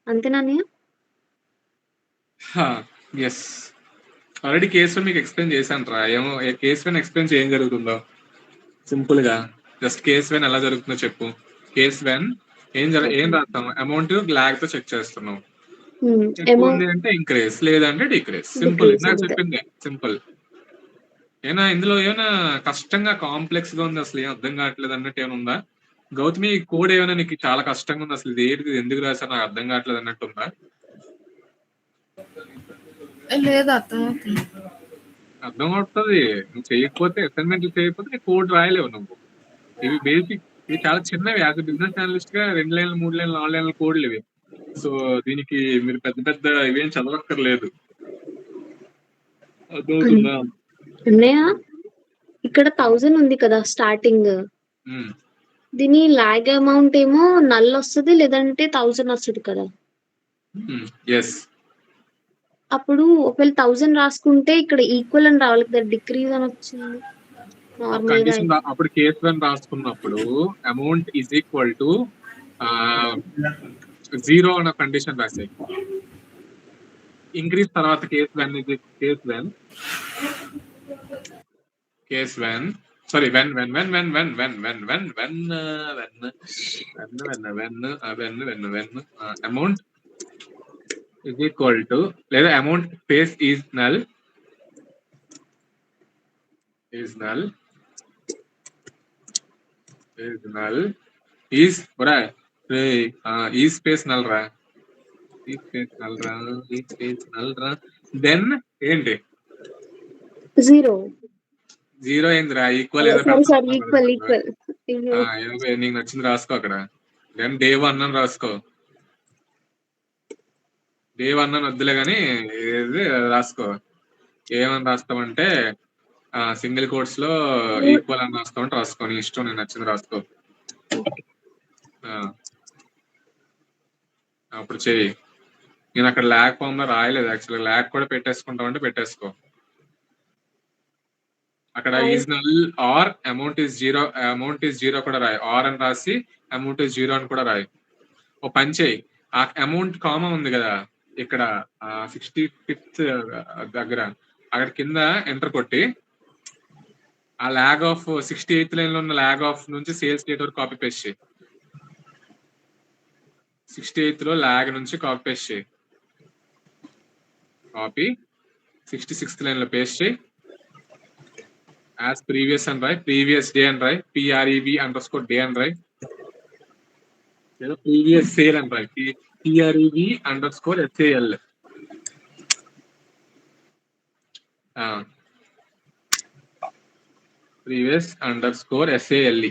అంతేనా అన్నయ్య? ఎస్, ఆల్రెడీ కేసు మీకు ఎక్స్ప్లెయిన్ చేశాను రా. ఏమో కేసు వెన్ ఎక్స్ప్లెయిన్ ఏం జరుగుతుందో సింపుల్ గా జస్ట్ కేసు వెన్ ఎలా జరుగుతుందో చెప్పు. కేసు వెన్ ఏం రాస్తాము, అమౌంట్ ల్యాగ్ తో చెక్ చేస్తున్నాం. ఎక్కువ ఉంది అంటే ఇంక్రీజ్, లేదంటే డిక్రీజ్. సింపుల్, నాకు చెప్పింది సింపుల్. ఏనా ఇందులో ఏమైనా కష్టంగా కాంప్లెక్స్ గా ఉంది, అసలు ఏం అర్థం కావట్లేదు అన్నట్టు ఏమైనా ఉందా? గౌతమి కోడ్ ఏమైనా నీకు చాలా కష్టంగా ఉంది, అసలు ఇది ఏంటి, ఎందుకు రాసా నాకు అర్థం కావట్లేదు అన్నట్టు ఉందా? లేదు, అర్థమవుతుంది. అర్థం అవుతుంది. నువ్వు చేయకపోతే, అసైన్మెంట్లు చేయకపోతే కోడ్ రాయలేవు నువ్వు. ఇవి బేసిక్, ఇవి చాలా చిన్నవి. యాజ్ బిజినెస్ అనలిస్ట్ గా 2 లైన్లు 3 లైన్లు 4 లైన్ల కోడ్లు ఇవి. సో దీనికి మీరు పెద్ద పెద్ద ఇవేం చదవక్కర్లేదు. అర్థమవుతుందా? అన్నయ్య ఇక్కడ 1000 ఉంది కదా స్టార్టింగ్, దీని ల్యాగ్ అమౌంట్ ఏమో నల్ వస్తుంది, లేదంటే 1000 వస్తుంది కదా. ఎస్, అప్పుడు ఒకవేళ 1000 రాసుకుంటే ఇక్కడ ఈక్వల్ అని రావాలి కదా, డిక్రీజ్ అని వచ్చింది నార్మల్ గా. కండిషన్ అప్పుడు కేస్ వన్ రాసుకున్నప్పుడు అమౌంట్ ఈజ్ ఈక్వల్ టు 0 అన్న కండిషన్ రాసాయి. ఇంక్రీజ్ తర్వాత case when sorry when amount is equal to లేదా amount space is null is ఈ స్పేస్ నల్ రా దెన్ ఏంటి 0 ఏందిరా, ఈక్వల్ ఈక్వల్. నీకు నచ్చింది రాసుకో అక్కడ. దెన్ డే 1 అని రాసుకో. డే 1 అని వద్దులే కానీ రాసుకో. ఏమని రాస్తామంటే సింగిల్ కోట్స్ లో ఈక్వల్ అని రాస్తామంటే రాసుకో, నీ ఇష్టం, నేను నచ్చింది రాసుకో. అప్పుడు చెయ్యి. నేను అక్కడ ల్యాగ్ ఫామ్ లో రాయలేదు, యాక్చువల్గా ల్యాగ్ కూడా పెట్టేసుకుంటామంటే పెట్టేసుకో. అక్కడ is null are amount is zero కూడా రాయి. ఆర్ అని రాసి అమౌంట్ ఈజ్ 0 అని కూడా రాయి. ఓ పని చేయి, ఆ అమౌంట్ కామా ఉంది కదా ఇక్కడ 65th దగ్గర, అక్కడ కింద ఎంటర్ కొట్టి ఆ ల్యాగ్ ఆఫ్ 68th లైన్ లో ఉన్న ల్యాగ్ ఆఫ్ నుంచి సేల్స్ డేట్ వరకు కాపీ పేస్ట్ చేయి. 68th లో ల్యాగ్ నుంచి కాపీ పేస్ట్ చేయి. కాపీ 66th లైన్ లో పేస్ట్ చేయి. యాజ్ ప్రీవియస్ అని రాయి, ప్రీవియస్ డే అని రాయి, PREV_day అని రాయి, లేదా ప్రీవియస్ సేల్ అని రాయి, PREV_SAL. previous_SALE.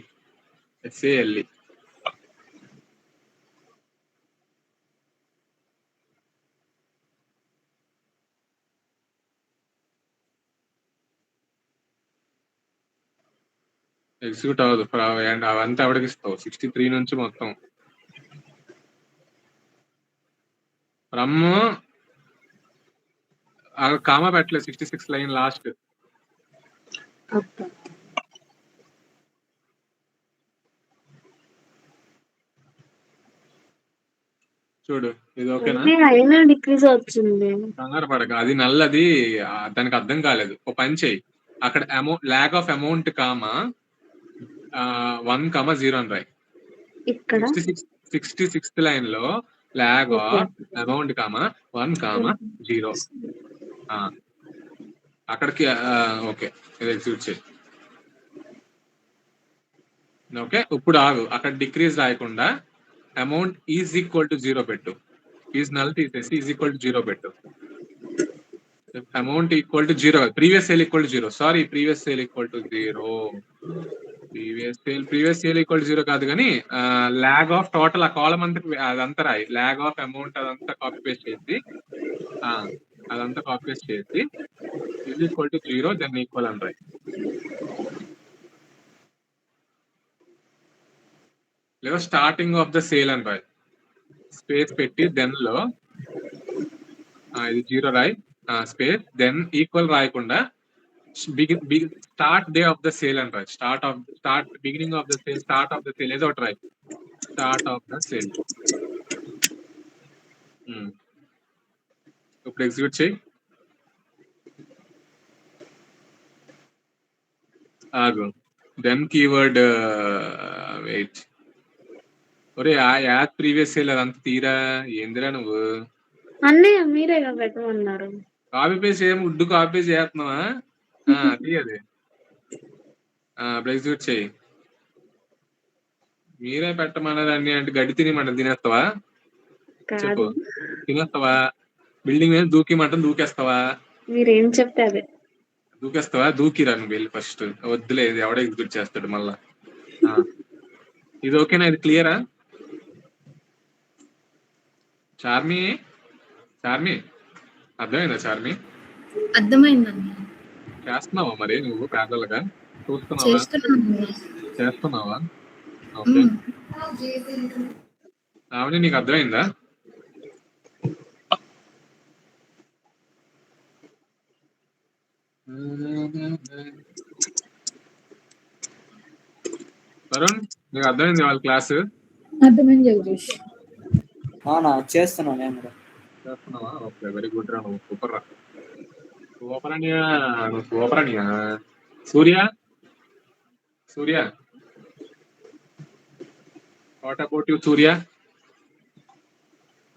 ఎగ్జిక్యూట్ అవ్వదు అండ్ అవంతా ఎవరికి ఇస్తావు? 63 నుంచి మొత్తం రమ్ము కామా పెట్టలేదు. 66 లైన్ లాస్ట్. చూడు, ఇది ఓకేనా? అయినా డిక్రీజ్ వచ్చింది. కంగారు పడక, అది నల్లది, దానికి అర్థం కాలేదు. ఓ పని చెయ్యి, అక్కడ ల్యాగ్ ఆఫ్ అమౌంట్ కామా 1,0 అని రాయి. ఇక్కడ 66th లైన్ లో ల్యాగ్ ఆఫ్ అమౌంట్ కామా 1,0. అక్కడికి ఓకే, ఇది ఎగ్జిక్యూట్ చేయి. ఓకే, ఇప్పుడు ఆగు. అక్కడ డిక్రీజ్ రాయకుండా అమౌంట్ ఈజ్ ఈక్వల్ టు 0 పెట్టు. ఈజ్ నల్ తీసేసి ఈజ్ ఈక్వల్ టు 0 పెట్టు. Amount equal to 0, previous sale equal to 0. Sorry, previous sale equal to 0. Previous sale equal to 0 కాదు కానీ ల్యాగ్ ఆఫ్ టోటల్ ఆ కాలం అంతా అదంతా రాయి. ల్యాగ్ ఆఫ్ అమౌంట్ అదంతా కాపీ పేస్ట్ చేసి అదంతా కాపీ పేస్ట్ చేసి is equal to 0 then equal అని రాయి. లేదా స్టార్టింగ్ ఆఫ్ ద సేల్ అని రాయి. స్పేస్ పెట్టి దెన్ లో ఇది 0 రాయి, స్పేస్ దెన్ ఈక్వల్ రాయకుండా start day of the sale అని రాయి. Start beginning of the sale, start of the sale ఏదో ఒకటి రాయి. Start of the sale. ఇప్పుడు ఎగ్జిక్యూట్ చేయి. ఆగు, దెన్ కీవర్డ్ వెయిట్. ఒరే ఆ యాడ్ ప్రీవియస్ సేల్ అదంతా తీరా, ఏందిరా నువ్వు అన్నయ్య మీరే కదా పెట్టమన్నారు. కాపీ పేస్ట్ ఏం ఉడ్డు కాపీ పేస్ట్ చేస్తున్నావా? అది ఇప్పుడు ఎగ్జిక్యూట్ చేయి. మీరే పెట్టమన్నది అన్ని అంటే గడ్డి తినేమంట తినేస్తావా? చెప్పు, కాదు, తినేస్తావా? బిల్డింగ్ మీద దూకిమంటే దూకేస్తావా? మీరేం చెప్తే అదే. దూకేస్తావా? దూకిరా నువ్వు వెళ్ళి ఫస్ట్. వద్దులే, ఇది ఎవడ ఎగ్జిక్యూట్ చేస్తాడు మళ్ళా. ఇది ఓకేనా? ఇది క్లియరా? చార్మి అర్థమైందా? చార్మి అర్థమైందండి. చేస్తున్నావా మరి నువ్వు ప్యారలల్గా? చూస్తున్నావా? చేస్తున్నావా? ఓకే. ఆమె నీకు అర్థమైందా? వరుణ్, నీకు అర్థమైంది వాళ్ళ క్లాసు? అర్థమైంది జగదీష్. అవునా, చేస్తున్నాను నేను కూడా. చేస్తున్నావా? ఓకే, వెరీ గుడ్ రా, నువ్వు సూపర్ రా. నువ్వు సూపర్ అనియా. Surya, what about you Surya?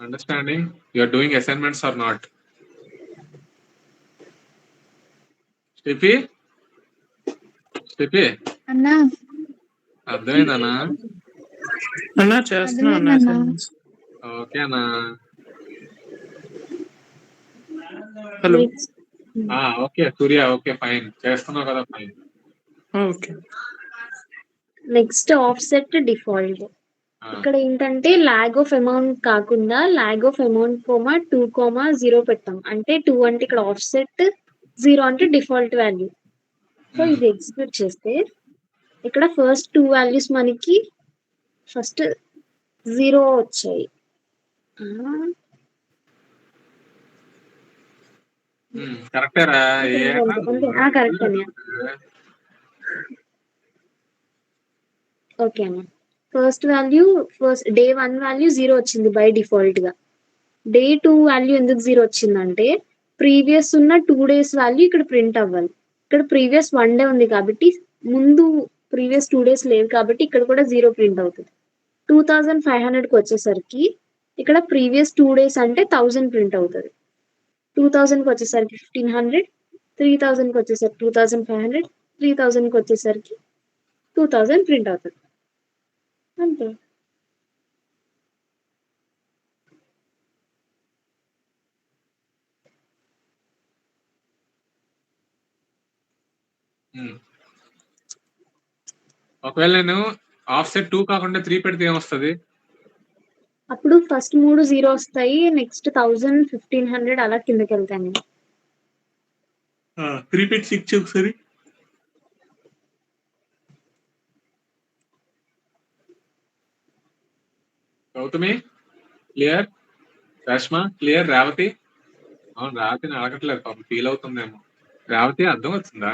Understanding you are doing assignments or not? Steffi అన్నా అర్థమైందన్నా? అన్నా చేస్తున్నా. ఓకేనా? Hello. Okay Surya, okay fine, చేస్తున్నావు కదా, fine. Okay. Next offset default. ఇక్కడ ఏంటంటే లాగ్ ఆఫ్ అమౌంట్ కాకుండా లాగ్ ఆఫ్ అమౌంట్ 2, 0 అంటే 2 అంటే ఇక్కడ ఆఫ్సెట్, 0 అంటే డిఫాల్ట్ వాల్యూ. సో ఇది ఎగ్జిక్యూట్ చేస్తే ఇక్కడ ఫస్ట్ 2 వాల్యూస్ మనకి ఫస్ట్ 0 వచ్చాయి. కరెక్టేరా? కరెక్ట్ అన్నయ్య. ఓకే అన్న. ఫస్ట్ డే 1 వాల్యూ 0 వచ్చింది బై డిఫాల్ట్ గా. డే 2 వాల్యూ ఎందుకు 0 వచ్చిందంటే ప్రీవియస్ ఉన్న 2 days వాల్యూ ఇక్కడ ప్రింట్ అవ్వాలి. ఇక్కడ ప్రీవియస్ 1 day ఉంది కాబట్టి ముందు ప్రీవియస్ 2 days లేదు కాబట్టి ఇక్కడ కూడా 0 ప్రింట్ అవుతుంది. 2500కి వచ్చేసరికి ఇక్కడ ప్రీవియస్ 2 days అంటే 1000 ప్రింట్ అవుతుంది. 2000కి వచ్చేసరికి 1500, 3000కి వచ్చేసరికి 2500, 3000కి వచ్చేసరికి 2000 ప్రింట్ అవుతుంది. అంతే. ఒకవేళ నేను ఆఫ్సెట్ 2 కాకుండా 3 పెడితే ఏమొస్తుంది? అప్పుడు ఫస్ట్ 3 0 వస్తాయి, నెక్స్ట్ 1000, 1500 అలా కిందకి వెళ్తాను. 3 పెట్టి 6 ఒకసారి. గౌతమి క్లియర్? రష్మా క్లియర్? రేవతి? అవును, రేవతిని అడగట్లేదు పాపం, ఫీల్ అవుతుందేమో. రేవతి అర్థం వచ్చిందా?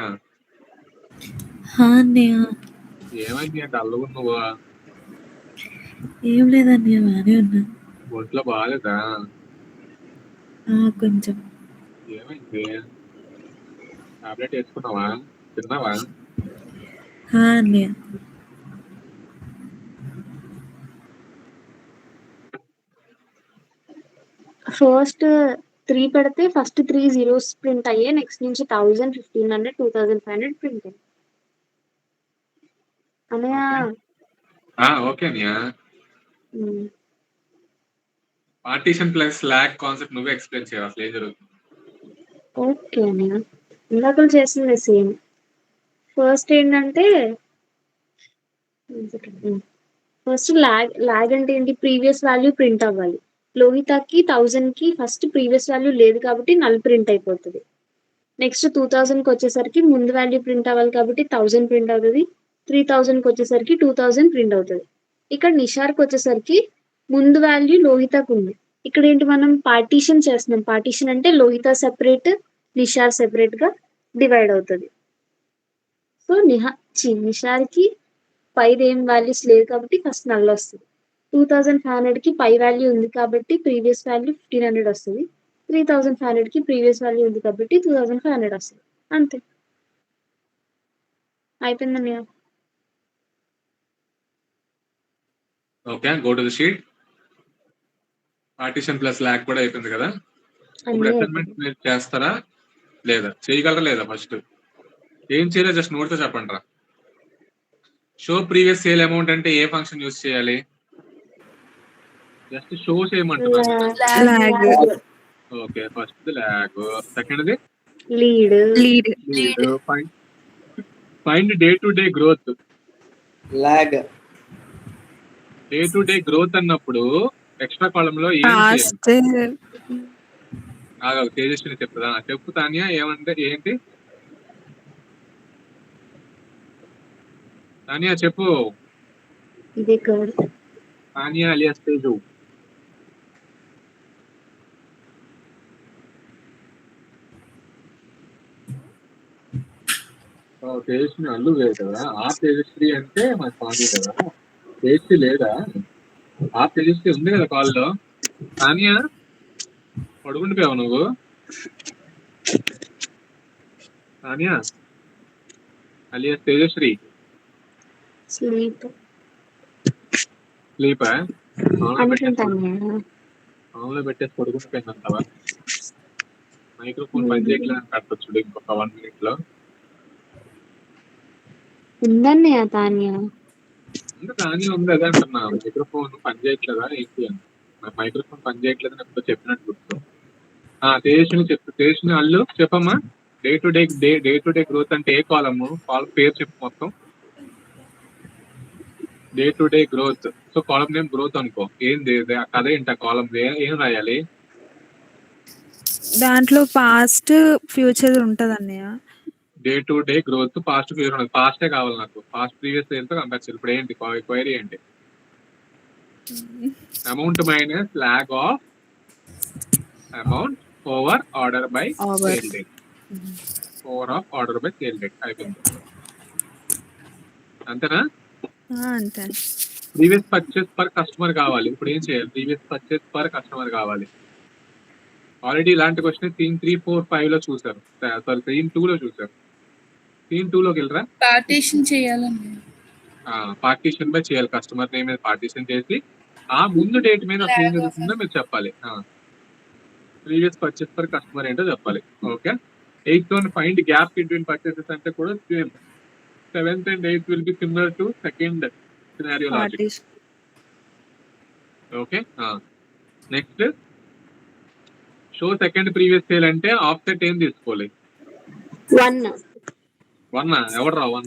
ఏమైంది అంటే అల్లవు నువ్వు? ఏం లేదన్నయ్య, బానే ఉన్నా. ఒంట్లో బాగాలేదా? కొంచెం. ఏమైంది? టాబ్లెట్ వేసుకున్నావా? తిన్నావా? అన్నయ్య. ఫస్ట్ 3 పెడితే ఫస్ట్ 3 zeros ప్రింట్ అయ్యే, నెక్స్ట్ నుంచి 1000, 1500, 2500 ప్రింట్ అయ్యాయి. అన్నయ్య ఓకే అనియా. పార్టీషన్ ప్లస్ లాగ్ కాన్సెప్ట్ నువ్వే ఎక్స్ప్లెయిన్ చేయాలి, అసలు ఏం జరుగుతుంది? ఓకే అన్నయ్య, ఇందాక చేసింది సేమ్. ఫస్ట్ ఏంటంటే ఫస్ట్ లాగ్ అంటే ఏంటి? ప్రీవియస్ వాల్యూ ప్రింట్ అవ్వాలి. లోహితకి 1000 కి ఫస్ట్ ప్రీవియస్ వాల్యూ లేదు కాబట్టి నల్ ప్రింట్ అయిపోతుంది. నెక్స్ట్ 2000 కి వచ్చేసరికి ముందు వాల్యూ ప్రింట్ అవ్వాలి కాబట్టి 1000 ప్రింట్ అవుతుంది. 3000 కి వచ్చేసరికి 2000 ప్రింట్ అవుతుంది. ఇక్కడ నిషార్కి వచ్చేసరికి ముందు వాల్యూ లోహితకు ఉంది. ఇక్కడ ఏంటి మనం పార్టీషన్ చేస్తున్నాం. పార్టీషన్ అంటే లోహిత సెపరేట్, నిషార్ సెపరేట్ గా డివైడ్ అవుతుంది. సో నిషార్కి పైది ఏం వాల్యూస్ లేదు కాబట్టి ఫస్ట్ నల్ వస్తుంది. 2500 కి పై వాల్యూ ఉంది కాబట్టి ప్రీవియస్ వాల్యూ 1500 వస్తుంది. 3500 కి ప్రీవియస్ వాల్యూ ఉంది కాబట్టి 2500 వస్తుంది. అంతే అయిపోయిందన్నయ్య. Okay, go to the sheet. Partition plus lag కూడా అయిపోయింది కదా. ఇప్పుడు అన్నీ అసైన్మెంట్ మీరు చేస్తారా లేదా, చేయగలరా లేదా? ఫస్ట్ ఏం చేయాలి జస్ట్ నోట్తో చెప్పండి రా. షో ప్రీవియస్ సేల్ అమౌంట్ అంటే ఏ ఫంక్షన్ యూజ్ చేయాలి? జస్ట్ షో చేయమంటున్నాను. ఓకే, ఫస్ట్ ల్యాగ్, సెకండ్ది lead. Lead. Find day to day growth. Lag. Day to day growth అన్నప్పుడు ఎక్స్ట్రా కాలం లో ఏం చేయాలి? తేజస్విని చెప్తుందా? చెప్పు తానియా, ఏమంటే ఏంటి తానియా చెప్పు. ఇదే కోడ్. తానియా అలియాస్ తేజు. తేజస్విని అల్లు లేదు కదా. ఆ తేజస్వి అంటే మా స్వామి కదా. తేజస్వి లేదా? ఆ తేజస్వి ఉంది కదా కాల్లో. తానియా పడుకుండిపోయావు నువ్వు? తానియా అలియాస్ తేజశ్రీ స్లీప్ స్లీపా? అనుకుంటాను. మామూలుగా పెట్టేసి పడుకుండిపోయిందంటావా? మైక్రోఫోన్ పని చేయట్లేదని కట్టొచ్చు ఇంకొక 1 minute లో. ఉందన్నయ్య తాన్యా. తానియా ఉంది అదే అంటున్నా. మైక్రోఫోన్ పని చేయట్లేదా ఏంటి అని. మైక్రోఫోన్ పని చేయట్లేదని ఎప్పుడు చెప్పినట్టు గుర్తు. తేజస్విని చెప్పు. తేజస్విని అల్లు చెప్పమ్మా. డే టు డే గ్రోత్ అంటే ఏ కాలము? కాలం పేరు చెప్పు మొత్తం. Day to day growth. So column name growth అనుకో. ఏంది కథ ఏంటి? ఆ కాలం ఏం రాయాలి? దాంట్లో పాస్ట్ ఫ్యూచర్ ఉంటది అన్నయ్య. Day to day growth past future ఉన్నది. పాస్టే కావాలి నాకు. పాస్ట్ ప్రీవియస్ తో కంపేర్ చేయాలి. ఇప్పుడు ఏంటి క్వైరీ ఏంటి? Amount minus lag of amount over order by sale date. Over of order by sale date అయిపోయింది. అంతేనా? అంతే. ప్రీవియస్ పర్చేస్ పర్ కస్టమర్ కావాలి. ఇప్పుడు ఏం చేయాలి? ప్రీవియస్ పర్చేస్ పర్ కస్టమర్ కావాలి. ఆల్రెడీ ఇలాంటి క్వశ్చన్ సీన్ 3, 4, 5 లో చూసారు. సారీ, సీన్ 2 లో చూసారు. సీన్ 2 లోకి వెళ్ళరా? పార్టీషన్ చేయాలండి. పార్టీషన్ బై చేయాలి. కస్టమర్ నేమ్ మీద పార్టీషన్ చేసి ఆ ముందు డేట్ మీద అసలు ఏం జరుగుతుందో మీరు చెప్పాలి. ప్రీవియస్ పర్చేస్ పర్ కస్టమర్ ఏంటో చెప్పాలి. Okay. 8th one find gap between purchases అంటే కూడా same. 7th and 8th will be similar to second scenario logic. Okay. Next show second previous sale అంటే ఆఫ్సెట్ ఏం తీసుకోవాలి? 1 ఎవరు రా? 1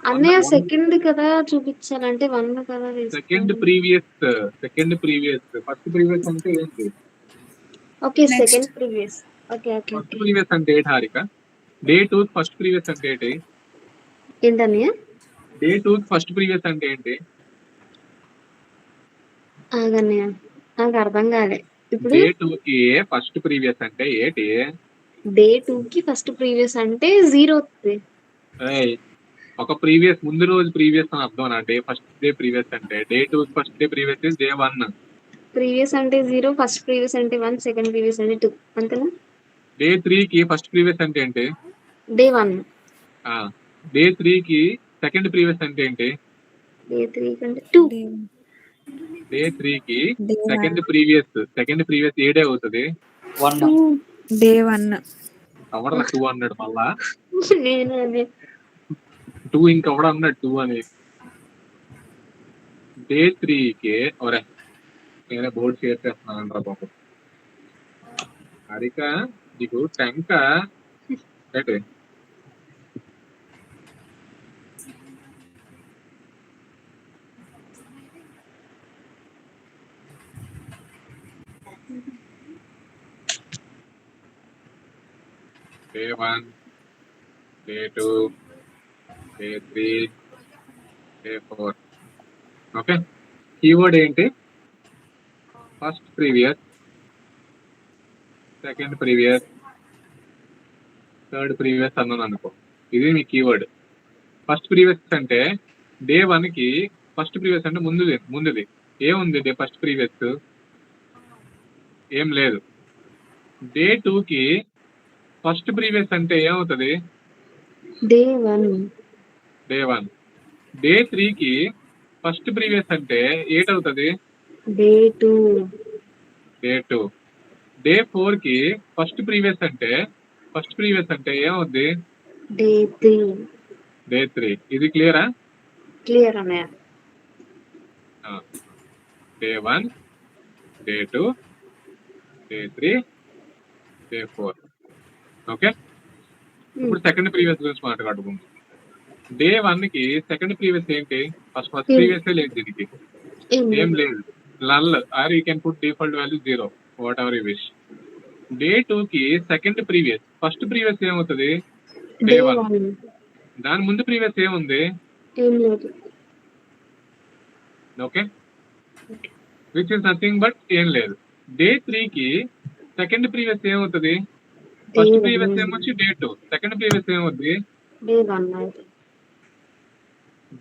అన్నయ్య సెకండ్ కదా చూపించాలంటే 1 కదా. సెకండ్ ప్రీవియస్ ఫస్ట్ ప్రీవియస్ అంటే ఏంటి? Okay, second previous. Okay okay. First previous అంటే ఏంటి హారిక? డే 2 ఫస్ట్ ప్రీవియస్ అంటే ఏంటి? ఏంటన్నయ్య? డే 2 ఫస్ట్ ప్రీవియస్ అంటే ఏంటి? ఆగన్నయ్య నాకు అర్థం కాలే. ఇప్పుడు డే 2 కి ఫస్ట్ ప్రీవియస్ అంటే ఏంటి? డే 2 కి ఫస్ట్ ప్రీవియస్ అంటే 0 వస్తుంది. ఒక ప్రీవియస్ ముందు రోజు ప్రీవియస్ అని అర్థం. డే ఫస్ట్ డే ప్రీవియస్ అంటే day 2 first day previous is day 1. Previous అంటే 0, ఫస్ట్ ప్రీవియస్ అంటే 1, సెకండ్ ప్రీవియస్ అంటే 2. అంతేనా? డే 3 కి ఫస్ట్ ప్రీవియస్ అంటే ఏంటి? డే 1. డే 3 కి సెకండ్ ప్రీవియస్ అంటే ఏంటి? డే 3 కంటే 2. డే 3 కి సెకండ్ ప్రీవియస్ ఏ డే అవుతుంది? 1. డే 1. ఎవడ 2 అన్నాడు మళ్ళా? నేను అదే 2 ఇంకెవడ అన్నాడు 2 అని. డే 3 కి ఒరే నేనే బోర్డు షేర్ చేస్తున్నాను అంటారా బాబు. హరిక నీకు టెంక ఏంటి? Day 1, day 2, day 3, day 4. Okay, keyword ఏంటి? First previous, second previous, third previous అన్నాను అనుకో, ఇది మీ కీవర్డ్. ఫస్ట్ ప్రీవియస్ అంటే డే 1 కి ఫస్ట్ ప్రీవియస్ అంటే ముందుది ఏముంది? డే ఫస్ట్ ప్రీవియస్ ఏం లేదు. డే 2 కి ఫస్ట్ ప్రీవియస్ అంటే ఏమవుతుంది? డే 1. డే 1. డే 3 కి ఫస్ట్ ప్రీవియస్ అంటే ఏటవుతుంది? డే 2. డే 2. డే 4 కి ఫస్ట్ ప్రీవియస్ అంటే ఏమవుద్ది? డే 3. డే 3. ఇది క్లియరా? క్లియర్ అన్నయ్య. Day 1, day 2, day 3, day 4. Okay, ఇప్పుడు సెకండ్ ప్రీవియస్ గురించి మాట్లాడుకుందాం. డే 1 కి సెకండ్ ప్రీవియస్ ఏంటి? ఫస్ట్ ప్రీవియస్ లేదు, దీనికి ఏం లేదు. Null or you can put default value 0, what ever you wish. Day 2 కి సెకండ్ ప్రీవియస్, ఫస్ట్ ప్రీవియస్ ఏమవుతుంది? డే 1. దాని ముందు ప్రీవియస్ ఏముంది? ఏం లేదు. Okay, which is nothing but ఏం లేదు. డే 3 కి సెకండ్ ప్రీవియస్ ఏమవుతుంది? ఫస్ట్ ప్రీవియస్ ఏమొచ్చి డే 2, సెకండ్ ప్రీవియస్ ఏమవుతుంది? డే 1.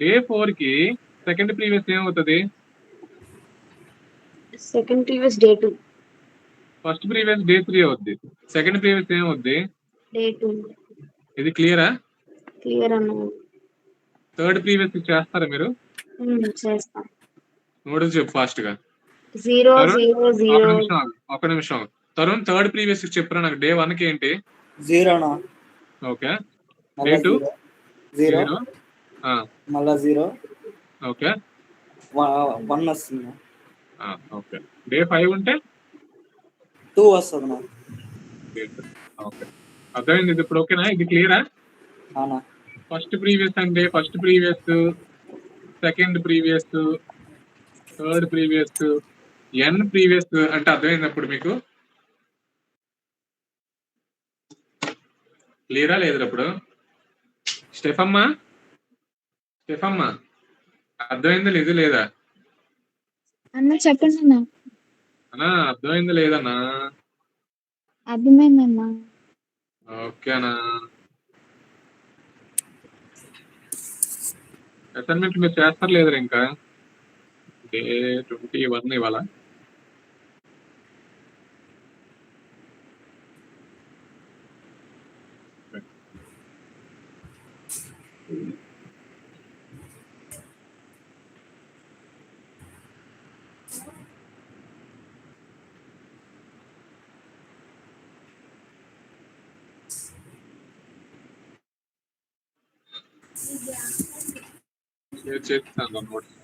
డే 4 కి సెకండ్ ప్రీవియస్ ఏమవుతుంది? Second previous day 2. First previous day 3 అవుద్ది, సెకండ్ ప్రీవియస్ ఏమవుద్ది? డే 2. ఇది క్లియరా? క్లియర్ అన్నయ్య. థర్డ్ ప్రీవియస్ చేస్తారా మీరు? చేస్తాం. నోట్స్ చెప్పు ఫాస్ట్ గా. 0 తరుణ్, 0 0. ఒక నిమిషం. తరుణ్ థర్డ్ ప్రీవియస్ చెప్పరా నాకు. డే 1 కి ఏంటి? 0 ఓకే. డే 2 0 మళ్ళా 0. ఓకే. 1 వస్తుంది. ఓకే. డే 5 ఉంటే 2 వస్తుంది. ఓకే, అర్థమైంది ఇది ఇప్పుడు. ఓకేనా? ఇది క్లియరా? ఫస్ట్ ప్రీవియస్ అంటే first previous, second previous, third previous, N previous అంటే అర్థమైనప్పుడు మీకు క్లియరా లేదు? ఇప్పుడు స్టెఫమ్మ అర్థమైందా లేదు లేదా అన్న? చెప్పండి అన్న. అన్నా అర్థమైందా లేదన్నా? అర్థమైందన్నా. ఓకేనా? అసైన్మెంట్ మీరు చేస్తారు లేదా ఇంకా? డే 21 ఇవాళ. చేస్తాను నోట్స్.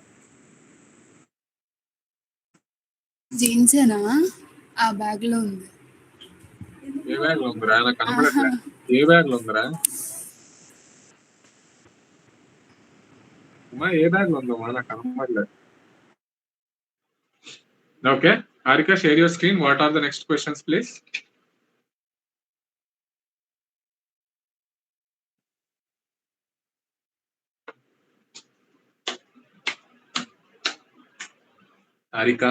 జీన్సేనా? ఆ బ్యాగ్ లో ఉంది. ఏ బ్యాగ్ లో ఉందిరా? నాకు కనపడట్లే. ఏ బ్యాగ్ లో ఉందిరా? ఏ బ్యాగ్ లో ఉందమ్మా? నాకు కనపడలేదు. Okay, Harika, share your screen. What are the next questions please? Harika,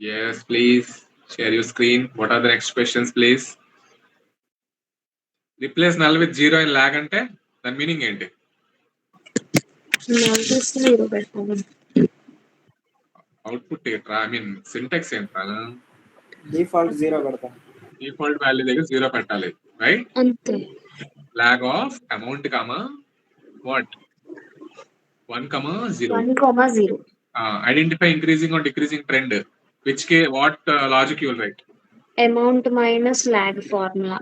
yes, please share your screen. What are the next questions, please? Replace null with 0 in lag ante దాని మీనింగ్ ఏంటి? Output ఏంట్రా? I mean syntax ఏంట్రా? Default 0 పెడతా. Default value దగ్గర 0 పెట్టాలి, right? అంతే. lag of amount comma what? 1, 0. 1, 0. Identify increasing or decreasing trend. Which case, what logic you will write? Amount minus lag formula.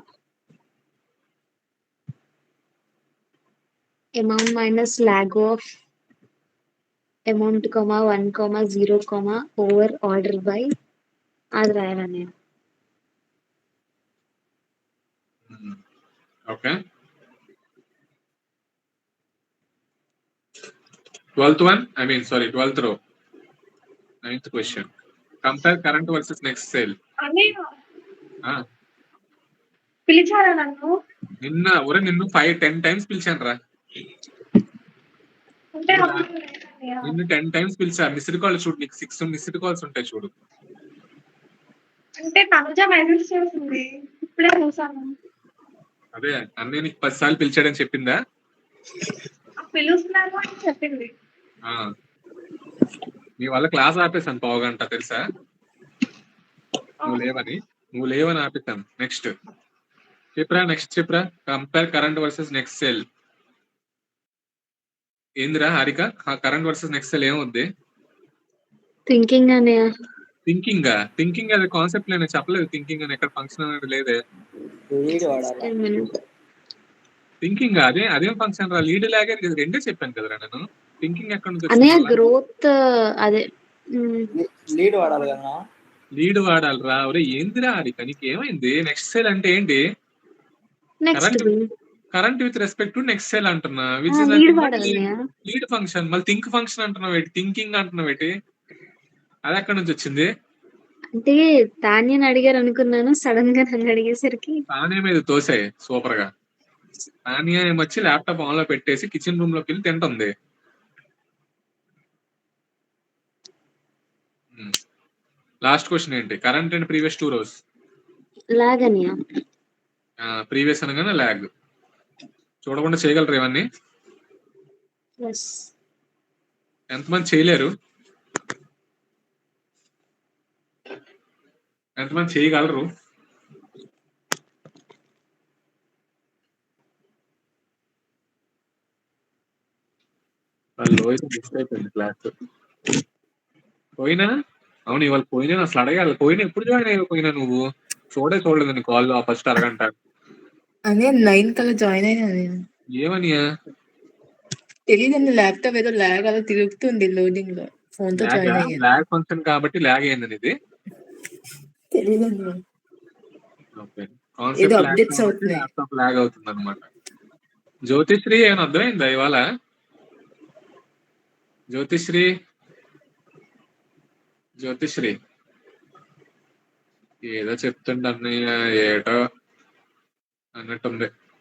Amount minus lag of amount comma 1, 0 comma over order by అది రాయాలనే. Okay. 12th one, 12th row. 9th question. Compare current versus next sale. పిలిచారా నన్ను? నిన్ను 5-10 times పిలిచాను రా. అంటే నిన్ను 10 times పిలిచా. Missed call చూడు, నీకు 6 మిస్డ్ కాల్స్ ఉంటాయి చూడు. అంటే తనుజ మెసేజ్ చేసింది, ఇప్పుడే చూసాను. అదే అన్నయ్య నీకు 10 సార్లు పిలిచాడని చెప్పిందా? పిలుస్తున్నారు అని చెప్పింది. ఆ, నీ వల్ల క్లాస్ ఆపేసాను 1/2 గంట తెలుసా? నువ్వు లేవని ఆపేసాను. నెక్స్ట్ చెప్పరా. Compare current versus next cell. ఏందిరా Harika, current versus next cell ఏమవుద్ది? థింకింగ్ అన్నయ్య. థింకింగ్ అదే కాన్సెప్ట్ నేను చెప్పలేదు. థింకింగ్ అని ఎక్కడ ఫంక్షన్ అనేది లేదే. లీడ్ వాడాలి. థింకింగ్ అదేం ఫంక్షన్ రా? లీడ్ లాగే రెండే చెప్పాను కదరా నేను. థింకింగ్ ఎక్కడ నుంచి అన్నయ్య వచ్చింది? గ్రోత్ అదే లీడ్ వాడాలి కదా. లీడ్ వాడాలి రా. ఒరే ఏందిరా హారిక, నీకు ఏమైంది? నెక్స్ట్ సెల్ అంటే ఏంటి? Next current with respect to next cell అంటున్నా. లీడ్ వాడాలి అన్నయ్య. Lead function. మళ్ళీ థింక్ ఫంక్షన్ అంటున్నావు ఏంటి? థింకింగ్ అంటున్నావు ఏంటి? అది ఎక్కడి నుంచి వచ్చింది? అంటే తాన్యని అడిగారు అనుకున్నాను, సడన్ గా నన్ను అడిగేసరికి తానే మీద తోసాయి సూపర్ గా. తానియా ఏమొచ్చి ల్యాప్టాప్ ఆన్ లో పెట్టేసి కిచెన్ రూమ్ లోకి వెళ్ళి తింటుంది. లాస్ట్ క్వశ్చన్ ఏంటి? Current and previous 2 rows. Log అన్నయ్య. ప్రీవియస్ అనగానే లాగ్. చూడకుండా చేయగలరు ఇవన్నీ? ఎంతమంది చేయలేరు? ఎంతమంది చేయగలరు? అయిపోయింది క్లాస్. పోయినా? అవును, ఇవాళ పోయినా. అసలు అడగాలి. పోయినా ఎప్పుడు జాయిన్ అయిపోయినా? నువ్వు చూడలేదు నీ కాల్ ఫస్ట్ అరగంట. అదే 9 కల్లా జాయిన్ అయినా నేను. ఏమనియా? తెలియదండి, ల్యాప్టాప్ ఏదో ల్యాగ్ అలా తిరుగుతుంది లోడింగ్ లో. ఫోన్ తో జాయిన్ అయ్యాను. లాగ్ ఫంక్షన్ కాబట్టి లాగ్ అయింది ఇది. తెలియదండి, ఓకే. ఏదో కాన్సెప్ట్ అప్డేట్స్ అవుతున్నాయి. ల్యాప్టాప్ లాగ్ అవుతుంది అనమాట. జ్యోతిశ్రీ ఏమైనా అర్థమైందా ఇవాళ? జ్యోతిశ్రీ ఏదో చెప్తుండ అన్నయ్య, ఏటో అన్నట్టుంది.